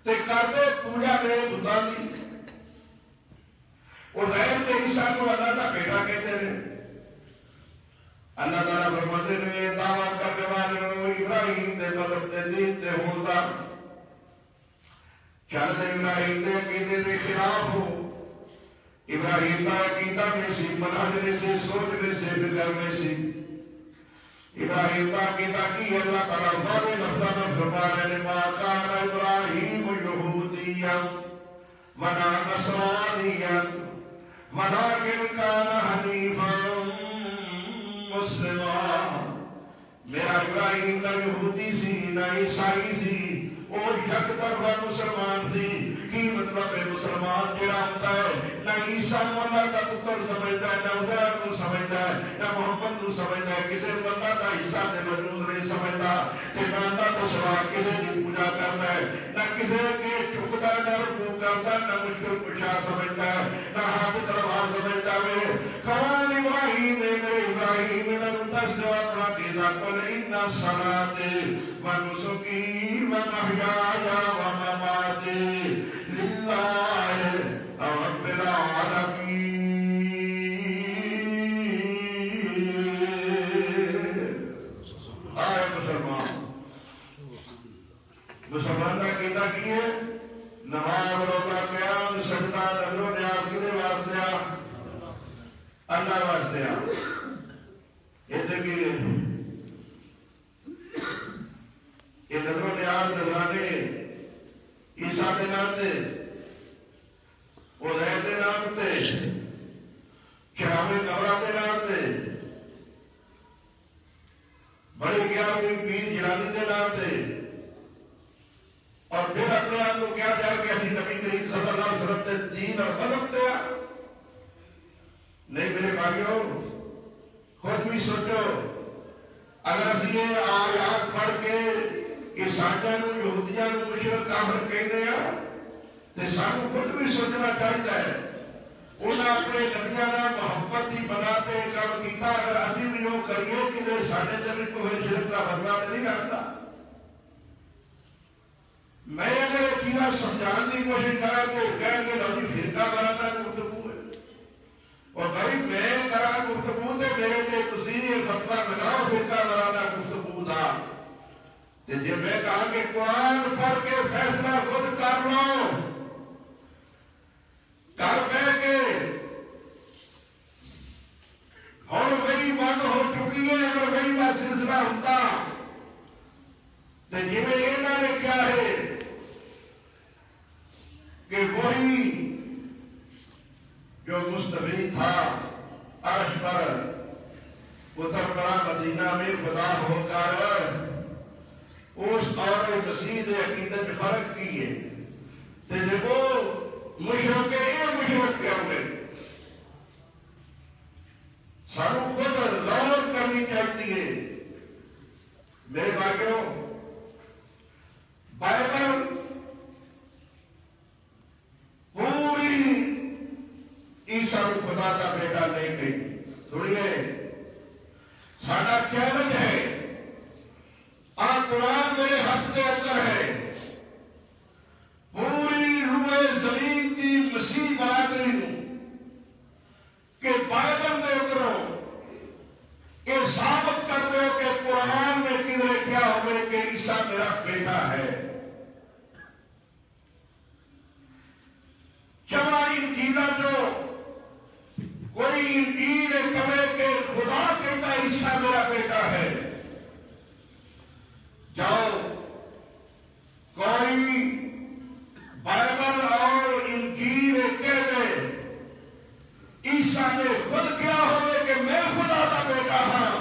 تے کرتے پوجا نے بتا دی اور غیر تے عیسیٰ کو اللہ کا بیٹا کہتے ہیں اللہ تعالیٰ فرماتے ہیں دعویٰ کرنے والے ہو ابراہیم دے مذہب دے دین دے ہوتا چلتے ابراہیم دے عقیدے دے خلاف ہو ابراہیم دا عقیدہ میں سی منہج میں سی سوچ میں سی فکر میں سی ابراہیم دا عقیدہ کی اللہ تعالیٰ بارے لفظہ میں فرما رہے ما کان ابراہیم یہودیا ولا نصرانیا ولکن کان حنیفا مسلمان میرا ابراہیم نہ یہودی سی نہ عیسائی سی اور یک طرفہ مسلمان سی کی مطلب ہے مسلمان جڑا ہوتا ہے نہ عیسیٰ اللہ کا پتر سمجھتا ہے نہ عزیر کو سمجھتا ہے نہ محمد کو سمجھتا ہے کسی اللہ کا حصہ دے وجود نہیں سمجھتا کہ نہ اللہ کو سوا کسی کی پوجا کرتا ہے نہ کسی کے چھکتا ہے نہ رکوع کرتا ہے نہ مشکل کشا سمجھتا ہے نہ ہاتھ درواز سمجھتا ہے کون ابراہیم ہے میرے ابراہیم نے دس دو اپنا قیدہ قل ان صلاة و نسکی و محیایا و مماتی للہ رب العالمین آئے مسلمان کا قیدہ کی ہے نماز روزہ قیام سجدہ نظر و نیاز کدے واسطے اللہ واسطے یہ دیکھئے یہ نظر و نیاز نظرانے عیسیٰ دے نام تے عزیر دے نام تے چراغ قبرہ دے نام تے بڑے گیارہویں پیر جیلانی دے نام تے اور پھر اپنے آپ کو کیا جائے کہ ایسی نبی کریم صلی اللہ علیہ وسلم تے دین اور خلق دیا نہیں میرے بھائیوں خود بھی سوچو اگر اسی یہ آیات پڑھ کے عیسائیاں نو یہودیاں نو مشرک کافر کہنے ہیں تو سانو خود بھی سوچنا چاہیے ہے انہاں اپنے نبیاں نال محبت ہی بناتے کام کیتا اگر اسی بھی وہ کریے کہ ساڈے تے بھی کوئی شرک دا بدلہ نہیں رکھتا میں اگر یہ چیزاں سمجھان کی کوشش کرا تو کہن گے لو جی فرقہ وارانہ گفتگو ہے اور بھائی میں کرا گفتگو تے میرے تے تسی فتویٰ لگاؤ فرقہ وارانہ گفتگو دا تے جے میں کہا کہ قرآن پڑھ کے فیصلہ خود کر لو گھر بیٹھ کے اور وہی بند ہو چکی ہے اگر وہی کا سلسلہ ہوتا تو جی میں یہ نہ لکھا ہے کہ وہی جو مستوی تھا عرش پر اتر پڑا مدینہ میں خدا ہو کر اس اور مسیح عقیدت فرق کیے تو جب وہ مشرق یہ مشرق کیا ہوئے سانو خود غور کرنی چاہیے میرے بھائیوں بائبل پوری عیسیٰ کو خدا کا بیٹا نہیں کہتی سنیے ساڈا چیلنج ہے قرآن میرے ہاتھ کے اندر ہے پوری روئے زمین کی مسیح برادری نو کہ بائبل دے اندروں یہ ثابت کر دو کہ قرآن میں کدھر کیا ہوئے کہ عیسیٰ میرا بیٹا ہے جمع انجیلہ جو کوئی انجیل کہے کہ خدا کہتا عیسیٰ میرا بیٹا ہے جاؤ کوئی بائبل اور انجیل کہہ دے عیسیٰ نے خود کیا ہوئے کہ میں خدا کا بیٹا ہاں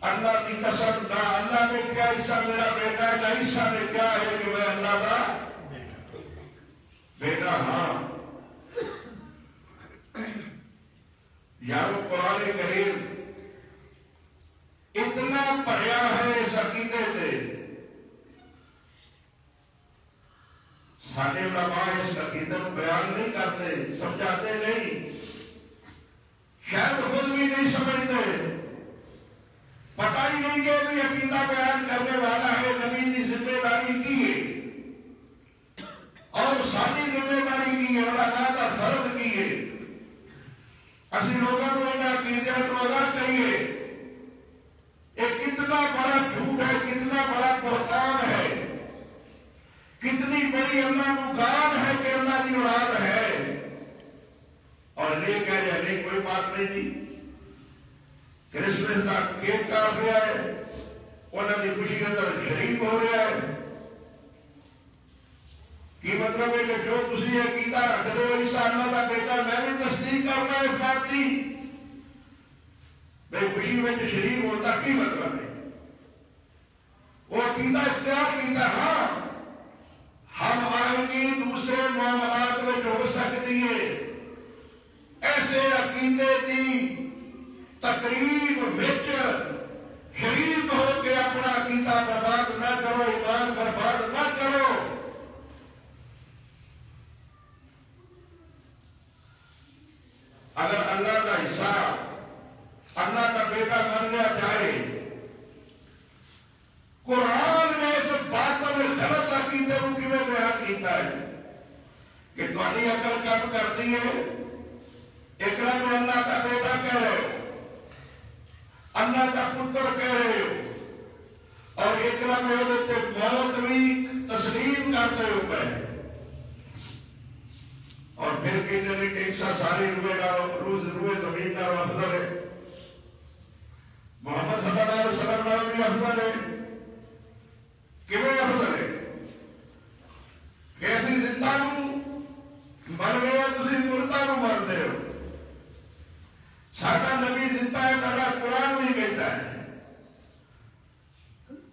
اللہ کی قسم نہ اللہ نے کیا عیسیٰ میرا بیٹا ہے نہ عیسیٰ نے کیا ہے کہ میں اللہ کا بیٹا ہاں یارو قرآن کریم اتنا بھریا ہے اس عقیدے سے، سارے علماء اس عقیدے کو بیان نہیں کرتے، سمجھاتے نہیں، شاید خود بھی نہیں سمجھتے، پتہ ہی نہیں کہ بھی عقیدہ بیان کرنے والا ہے نبی کی ذمہ داری کی ہے اور ساری ذمہ داری کی ہے، علماء کا فرض کی ہے۔ اسی لوگوں کو ان عقیدے کو آگاہ کریے، ایک کتنا بڑا جھوٹ ہے، کتنا بڑا بہتان ہے، کتنی بڑی اللہ مکان ہے کہ اللہ کی اولاد ہے، اور یہ کہہ رہے نہیں کوئی بات نہیں جی، کرسمس کا کیک کاٹ رہا ہے، انہوں کی خوشی کے اندر شریک ہو رہا ہے، کی مطلب ہے کہ جو تسی عقیدہ رکھتے ہو عیسیٰ اللہ کا بیٹا، میں بھی تصدیق کرنا اس بات کی، بھائی خوشی میں شریک ہوتا کی مطلب ہے؟ وہ عقیدہ اختیار کیتا، ہاں ہم آئینی دوسرے معاملات میں ہو سکتی ہے، ایسے عقیدے کی تقریب وچ شریک ہو کے اپنا عقیدہ برباد نہ کرو، ایمان برباد نہ کرو۔ اگر اللہ کا حساب اللہ کا بیٹا بن لیا جائے، قرآن میں اس باطل غلط عقیدے کو کیوں بیان کیتا ہے کہ تمہاری عقل کم کرتی ہے، اقرا میں اللہ کا بیٹا کہہ رہے ہو، اللہ کا پتر کہہ رہے ہو، اور اقرا میں موت بھی تسلیم کرتے ہو پہلے، اور پھر کہتے ہیں کہ عیسیٰ ساری روح زمین کا افضل ہے، محمد صلی اللہ علیہ وسلم نال بھی افضل ہے، کیوں افضل ہے؟ کیسی زندہ نو مر گئے ہو، تسی مردہ نو مرتے ہو، ساڈا نبی زندہ ہے، تہاڈا قرآن بھی کہتا ہے،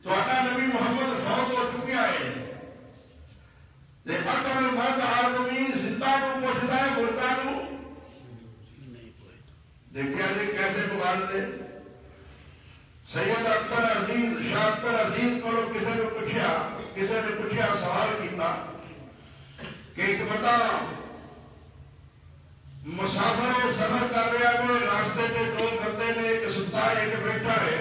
تہاڈا نبی محمد فوت ہو چکا ہے، تے اکل مرد آدمی زندہ نو پوچھتا ہے، مردہ نو دیکھیا جی کیسے پکارتے۔ سید اختر عزیز، شاہ اختر عزیز کو کسی نے پوچھا سوال کیتا کہ ایک بتا مسافر سفر کر رہا ہے، راستے کے دو بندے نے، ایک ستا ہے ایک بیٹھا ہے،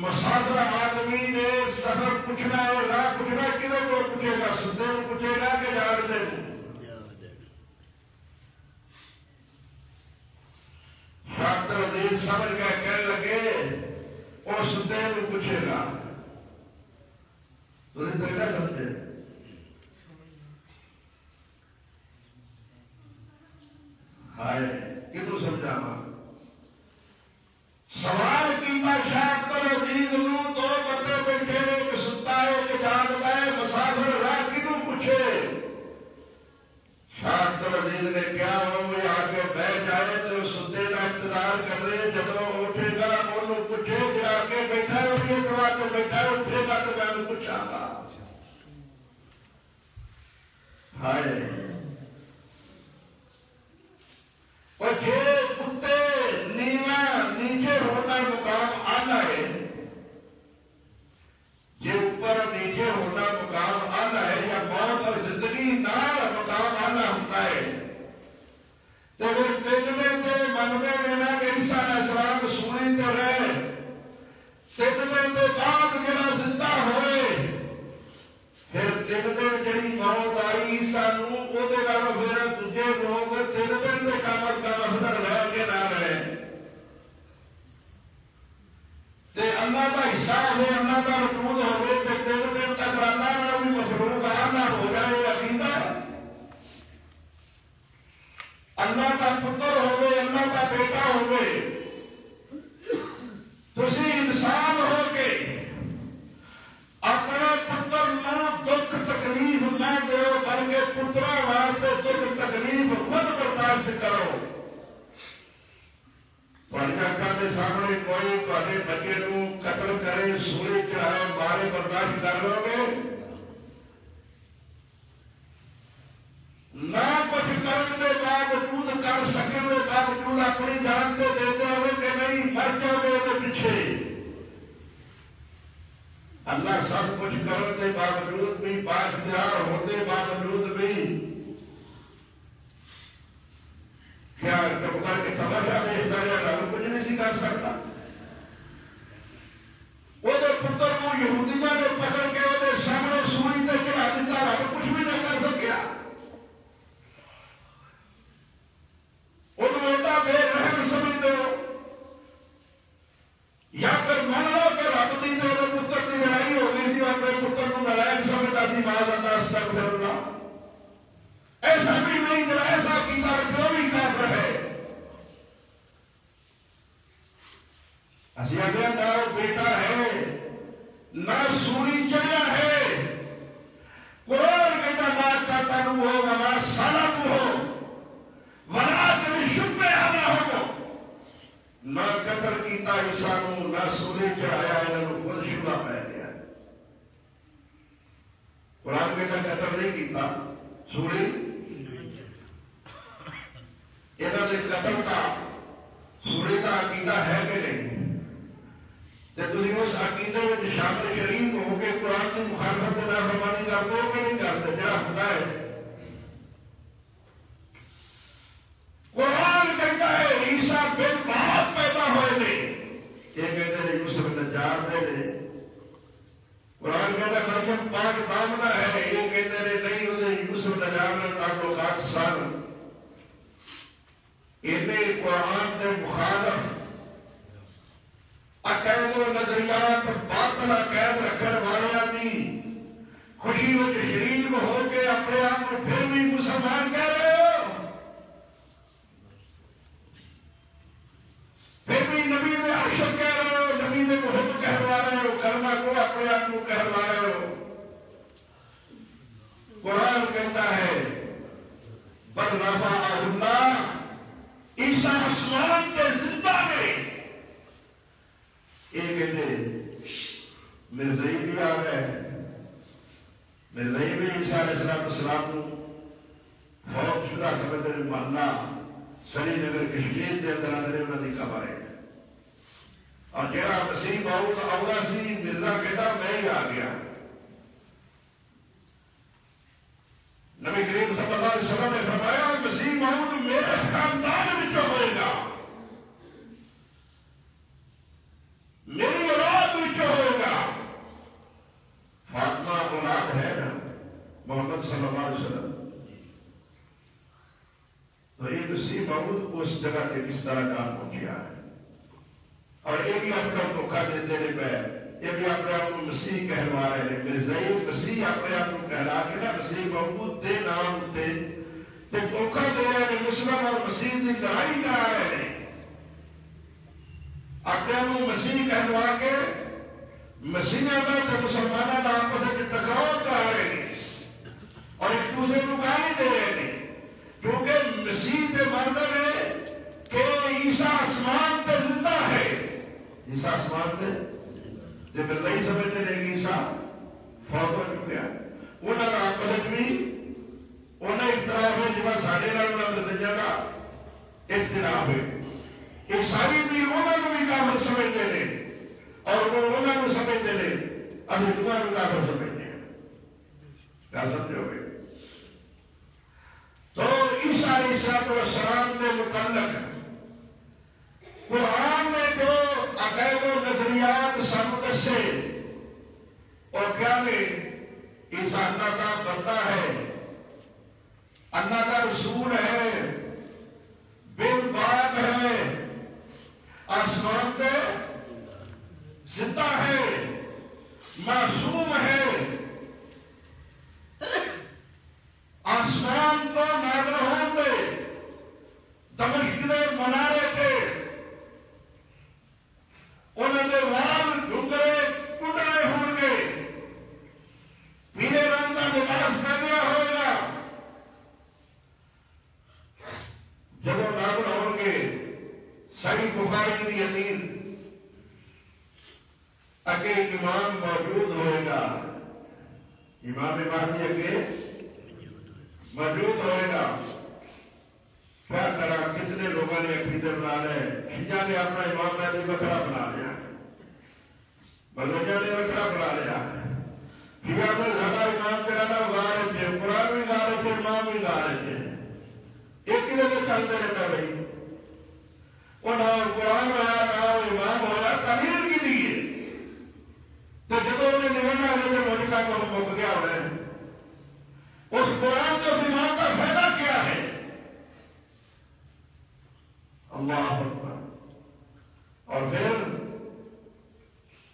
مسافر آدمی نے سفر پوچھنا ہے، راہ پوچھنا ہے، کدھر کو پوچھے گا؟ ستے کو پوچھے گا کہ جاگتے کو؟ ڈاکٹر عزیز سمجھ گئے، کہنے لگے وہ ستے کو پوچھے گا، تو نہیں تو کیا سمجھے؟ ہائے کتوں سمجھاوا؟ سوال کیتا شاہ اختر عزیز نو، دو بندے بیٹھے نے، ایک ستا ہے ایک جاگتا ہے، مسافر راہ کتوں پوچھے؟ شاہ اختر عزیز نے کیا وہ آ کے بیٹھ جائے تو ستے کا انتظار کر رہے، جب اٹھے گا انہوں پوچھے کہ آ کے بیٹھا ہے، اٹھے کروا کے بیٹھا ہے، اٹھے گا تو میں پوچھا گا۔ ہائے اور یہ کتے نیچے ہونا مقام آلہ ہے، یہ اوپر نیچے ہونا مقام آلہ ہے، یا موت اور زندگی نال مقام آلہ ہوتا ہے۔ تو پھر تین دن سے منگے لینا کہ عیسیٰ علیہ السلام سوئی تو رہے، تین دن کے بعد جڑا زندہ ہوئے، پھر تین دن جڑی موت آئی عیسیٰ نو، وہ دے نال پھر دوجے لوگ تین دن کے کام کا افضل رہ کے نہ رہے۔ تے اللہ کا حساب ہے، اللہ کا وجود ہوئے، تے تین دن تک اللہ نال بھی مخلوق آلہ ہو جائے، عقیدہ اللہ کا پتر ہوئے، اللہ کا بیٹا ہوئے، تسی انسان ہو کے اپنے پتر نو دکھ تکلیف نہ دو، بلکہ پترا واسطے دکھ تکلیف خود برداشت کرو۔ تہاڈی اکھاں دے سامنے کوئی تہاڈے بچے نو قتل کرے، سولی چڑھائے، مارے، برداشت کر لو گے؟ نہ کچھ کرنے کے باوجود، کر سکنے کے باوجود اپنی جان تو دیتے ہوئے کہ نہیں مر جاؤ گے وہ پیچھے، اللہ سب کچھ کرنے کے باوجود بھی، بااختیار ہونے باوجود بھی کیا چپ کر کے تماشا دیکھتا رہا؟ رب کچھ نہیں سی کر سکتا؟ وہ پتر کو یہودیاں نے پکڑ کے وہ سامنے سولی تے چڑھا دیتا، رب کچھ بھی نہ کر سکیا؟ انہوں ایڈا بے رحم سمجھتے ہو؟ یا پھر مان لو کہ رب دی تے وہ پتر کی لڑائی ہو گئی تھی اور اپنے پتر کو نالائق سمجھتا سی، بعد اللہ استغفر اللہ. ایسا بھی نہیں جڑا ایسا کیتا جو بھی کافر ہے. اسی آگے نہ بیٹا ہے نہ سوری چڑیا ہے. قرآن کہتا ما قتلوا ہو وما صلبوا ہو ولکن شبہ لہم. نہ قتل کیتا انسانوں نہ سولی چڑھایا، انہوں خود شبہ پہ گیا. قرآن کہتا قتل نہیں کیتا، سولی انہوں نے قتل کا سولی کا عقیدہ ہے کہ نہیں؟ جب تم اس عقیدے میں شامل شریف ہو کے قرآن کی مخالفت نافرمانی کرتے ہو کہ نہیں کرتے؟ جڑا خدا ہے قرآن کہتا ہے عیسیٰ بن باپ پیدا ہوئے نے، یہ کہتے ہیں یوسف نجار دے نے. قرآن کہتا ہے مریم پاک دامنہ ہے، یہ کہتے ہیں نہیں وہ یوسف نجار نے تعلقات سن. انہیں قرآن کے مخالف عقائد و نظریات باطل عقائد رکھنے والوں کی خوشی میں شریک ہو کے اپنے آپ کو پھر بھی مسلمان کہہ رہے ہو، پھر بھی نبی نے عاشق کہہ رہے ہو، نبی نے محب کہلوا رہے ہو، کلمہ کو اپنے آپ کو کہلوا رہے ہو. قرآن کہتا ہے بل رفعہ اللہ، عیسیٰ آسمان کے زندہ میں. یہ کہتے مرزائی بھی آ گئے، مرزائی بھی عیسیٰ علیہ السلام کو فوت شدہ سمجھتے ہیں. محلہ سری نگر کشمیر کے اندر اندر انہوں نے خبر ہے. اور جہاں مسیح بہت اولا سی مرزا کہتا میں ہی آ گیا. نبی کریم صلی اللہ علیہ وسلم نے فرمایا مسیح موعود میرے خاندان میں ہوئے گا، میری اولاد میں ہوئے گا. فاطمہ اولاد ہے نا محمد صلی اللہ علیہ وسلم. تو یہ مسیح موعود اس جگہ سے کس طرح کام پہنچیا ہے. اور یہ بھی آپ کا دھوکہ دیتے رہے پہ، یہ بھی اپنے آپ کو مسیح کہلوا رہے ہیں. مرزائی مسیح اپنے آپ کو کہلا کے نا مسیح موعود دے نام تے دھوکہ دے رہے ہیں، مسلم اور مسیح کی لڑائی کرا رہے ہیں. اپنے آپ کو مسیح کہلوا کے مسیح میں مسلمانوں کا آپس میں ٹکراؤ کرا رہے ہیں اور ایک دوسرے کو گالی دے رہے ہیں. کیونکہ مسیح کے مردہ ہے کہ عیسیٰ آسمان تے زندہ ہے. عیسیٰ آسمان تے جب نہیں سمجھتے ہیں کہ عیسیٰ فوت ہو چکا ہے. انہوں کا آپس بھی انہیں اختلاف ہے جب ساڑھے نال مرزا کا اختلاف ہے. عیسائی بھی انہوں کو بھی کافر سمجھتے ہیں اور وہ انہوں کو سمجھتے ہیں، اب ہندوؤں کو کافر سمجھتے ہیں. کیا سمجھو گے؟ تو عیسیٰ علیہ السلام کے متعلق قرآن میں جو عقائد و نظریات سن دسے اور کیا میں عیسیٰ اللہ کا بندہ ہے، اللہ کا رسول ہے، بن باپ ہے، آسمان پہ زندہ ہے، معصوم ہے، آسمان تو نازل ہوں گے، دمشق میں منارے تھے، انہوں نے وال ڈھونگرے کنڈرے ہوں گے، پیلے رنگ کا لباس پہنیا ہوگا. جب نازل ہوں گے صحیح بخاری کی حدیث اگے امام موجود ہوئے گا، امام مہدی اگے موجود ہوئے گا. کیا کرا کتنے لوگوں نے عقیدے بنا لے، شیعہ نے اپنا امام مہدی بکرا بنا لیا. بلوچا نے وکرا بنا لیا شیعہ نے زیادہ امام کرانا غارج ہے قرآن بھی غارج ہے امام بھی غارج ہے ایک کدھر میں چلتے رہتا بھائی وہ نہ قرآن ہویا نہ امام ہویا تعلیم کی دیئے تو جب انہیں نمانا ہونے میں رونے کا تو مک گیا ہوئے اس قرآن کو امام کا فائدہ کیا ہے اللہ اکبر اور پھر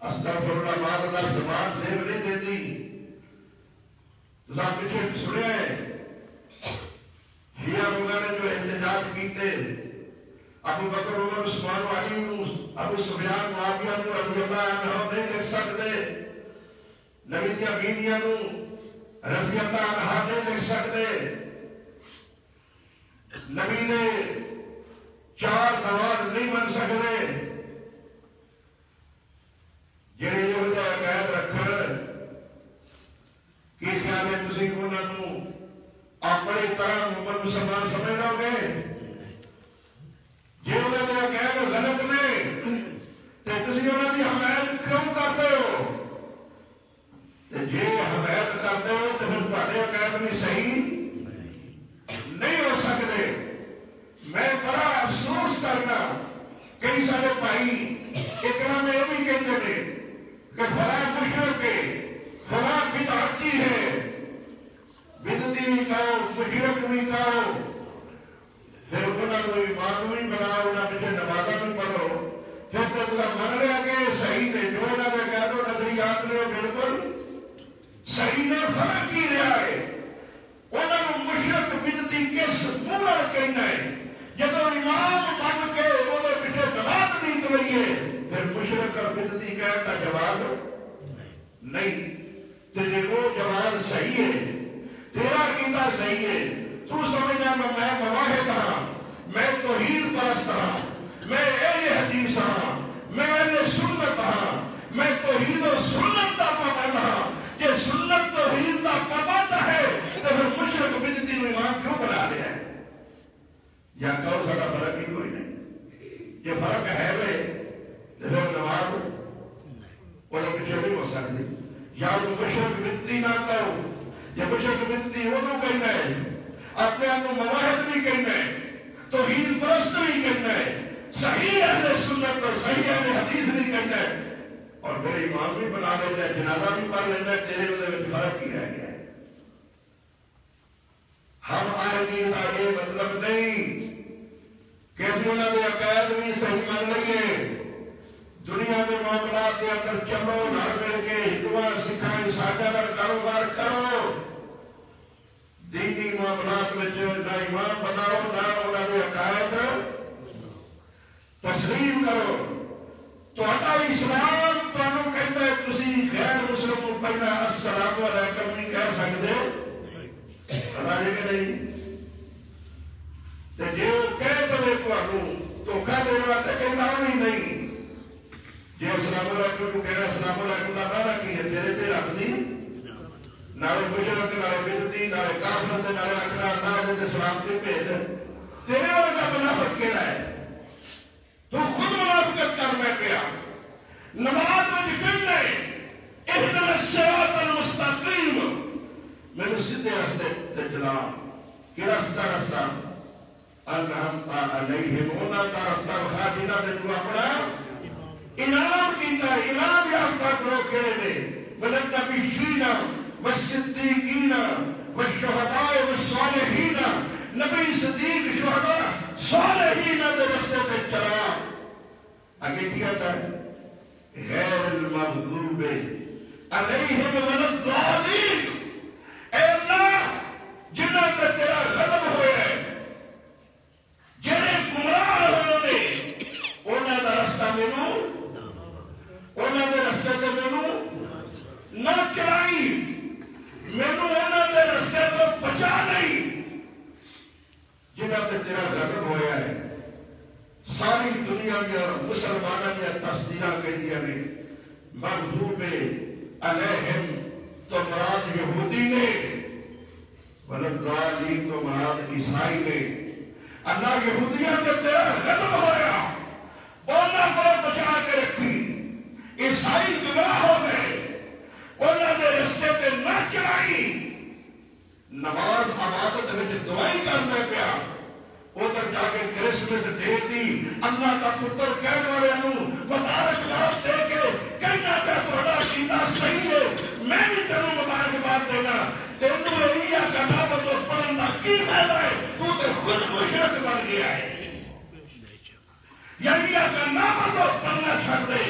استغفر اللہ بعد اللہ زبان سے نہیں دیتی تو آپ پیچھے سنے شیعہ لوگوں نے جو احتجاج کیتے ابو بکر عمر عثمان علی ابو سفیان معاویہ رضی اللہ عنہ نہیں لکھ سکتے نبی دیا بیویاں رضی اللہ عنہ نہیں لکھ سکتے نبی نے 4 نماز نہیں بن سکتے جڑے یہ عقائد رکھن کی خیال ہے تسی انہاں نوں اپنی طرح محمد مسلمان سمجھ لو گے جے انہاں دے عقائد غلط نے تے تسی انہاں دی حمایت کیوں کرتے ہو تے جے حمایت کرتے ہو تے پھر تہاڈے عقائد بھی صحیح نہیں ہو سکتے میں بڑا افسوس کرنا کئی سارے بھائی ایک نام میں یہ بھی کہتے ہیں کہ فلاں مشرک ہے فلاں بدعتی ہے بدعتی بھی کہو مشرک بھی کہو پھر انہوں نے امام بھی بناؤ انہوں نے نمازہ بھی پڑھو پھر تو اللہ من رہا کہ صحیح نے جو انہوں نے کہہ دو نظریات نے بالکل صحیح نے فرق ہی رہا ہے انہوں نے مشرک بدعتی کس منہ کہنا ہے جب امام بن کے وہ پیچھے نماز نہیں چلائیے پھر مشرک اور بدعتی کہنے کا جواب نہیں تیرے وہ جواب صحیح ہے تیرا عقیدہ صحیح ہے تو سمجھنا میں مواحد ہاں میں توحید پرست ہاں میں اہل حدیث ہاں میں اہل سنت ہاں میں توحید و سنت کا پابند ہاں یہ سنت توحید کا پابند ہے تو پھر مشرک بدعتی کو امام کیوں بنا لیا ہے یا کون سا فرق ہی کوئی نہیں یہ فرق ہے وہ پھر نماز وہ پیچھے نہیں ہو سکتی یا وہ مشرک بدعتی نہ کرو یا مشرک بدعتی انہوں کہنا ہے اپنے آپ کو مواحد بھی کہنا ہے توحید پرست بھی کہنا ہے صحیح اہل سنت اور صحیح اہل حدیث بھی کہنا ہے اور میرے امام بھی بنا لینا ہے جنازہ بھی پڑھ لینا ہے تیرے میں فرق ہی رہ گیا ہے ہم آئے کا یہ مطلب نہیں کیسے انہوں نے عقائد بھی صحیح مان لئیے دنیا کے معاملات کے اندر چلو ہر مل کے ہندوہ سکھائیں ساجہ پر کاروبار کرو دینی معاملات میں جو نہ امام بناؤ نہ انہوں نے عقائد تسلیم کرو تو اٹھا اسلام تو انہوں کہتا ہے تسی غیر مسلم کو پہلا السلام علیکم بھی کہہ سکتے ہو پتا لے کہ نہیں تو جو کہتے ہوئے تو انہوں تو کہہ دے رہا تھا کہتا ہوں نہیں جی السلام علیکم کو کہنا السلام علیکم دا مانا کی ہے تیرے تے رکھ دی نالے مشرک نالے بدعتی نالے کافر نالے اکھنا اللہ دے سلام تے بھیج تیرے ورگا منافق کہنا ہے تو خود منافقت کر میں پیا نماز میں کہنا ہے اهدنا الصراط المستقیم میں سیدھے راستے تے چلا کیڑا سیدھا راستہ انعمت علیہم انہاں دا راستہ کھا جنہاں نے تو اپنا انعام کیتا ہے انعام یافتہ کرو کہنے من النبیین والصدیقین والشہداء والصالحین نبی صدیق شہداء صالحین دے راستے تے چلا آگے کیا تھا غیر المغضوب علیہم ولا الضالین اے اللہ جنہاں تے تیرا غضب ہویا ہے جڑے گمراہ ہوئے انہاں دا راستہ مینوں انہاں دے راستے تے مینوں نہ چلائی مینوں انہاں دے راستے تو بچا نہیں جنہاں تے تیرا غضب ہویا ہے ساری دنیا میں مسلمانوں نے تفسیرہ کہہ دیا نے مغضوب علیہم تو مراد یہودی نے والضالین تو مراد عیسائی نے اللہ یہودیاں تے تیرا غضب ہویا بولنا کو بچا کے رکھی عیسائی گمراہ پتر کہنے والے انہوں مبارکباد دے کے کہنا پہ تھوڑا سیدھا صحیح ہے میں بھی تینوں مبارکباد دینا تینوں اییا کا نعبت و پڑھنا کی فائدہ ہے تو تے خود مشرک بن گیا ہے یا اییا کا نعبت و پڑھنا چھڑ دے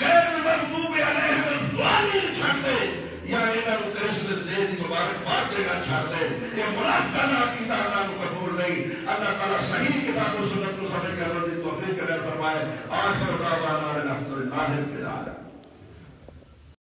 غیر المغضوب علیہم الضالین چھڑ دے یا انہاں نوں کرسمس ڈے دی مبارکباد دینا چھڑ دے یہ منافقانہ عقیدہ اللہ کو قبول نہیں اللہ تعالیٰ صحیح کتاب و سنت کو سمجھ کر دی توفیق عطا فرمائے آخر دعوانا الحمدللہ رب العالمین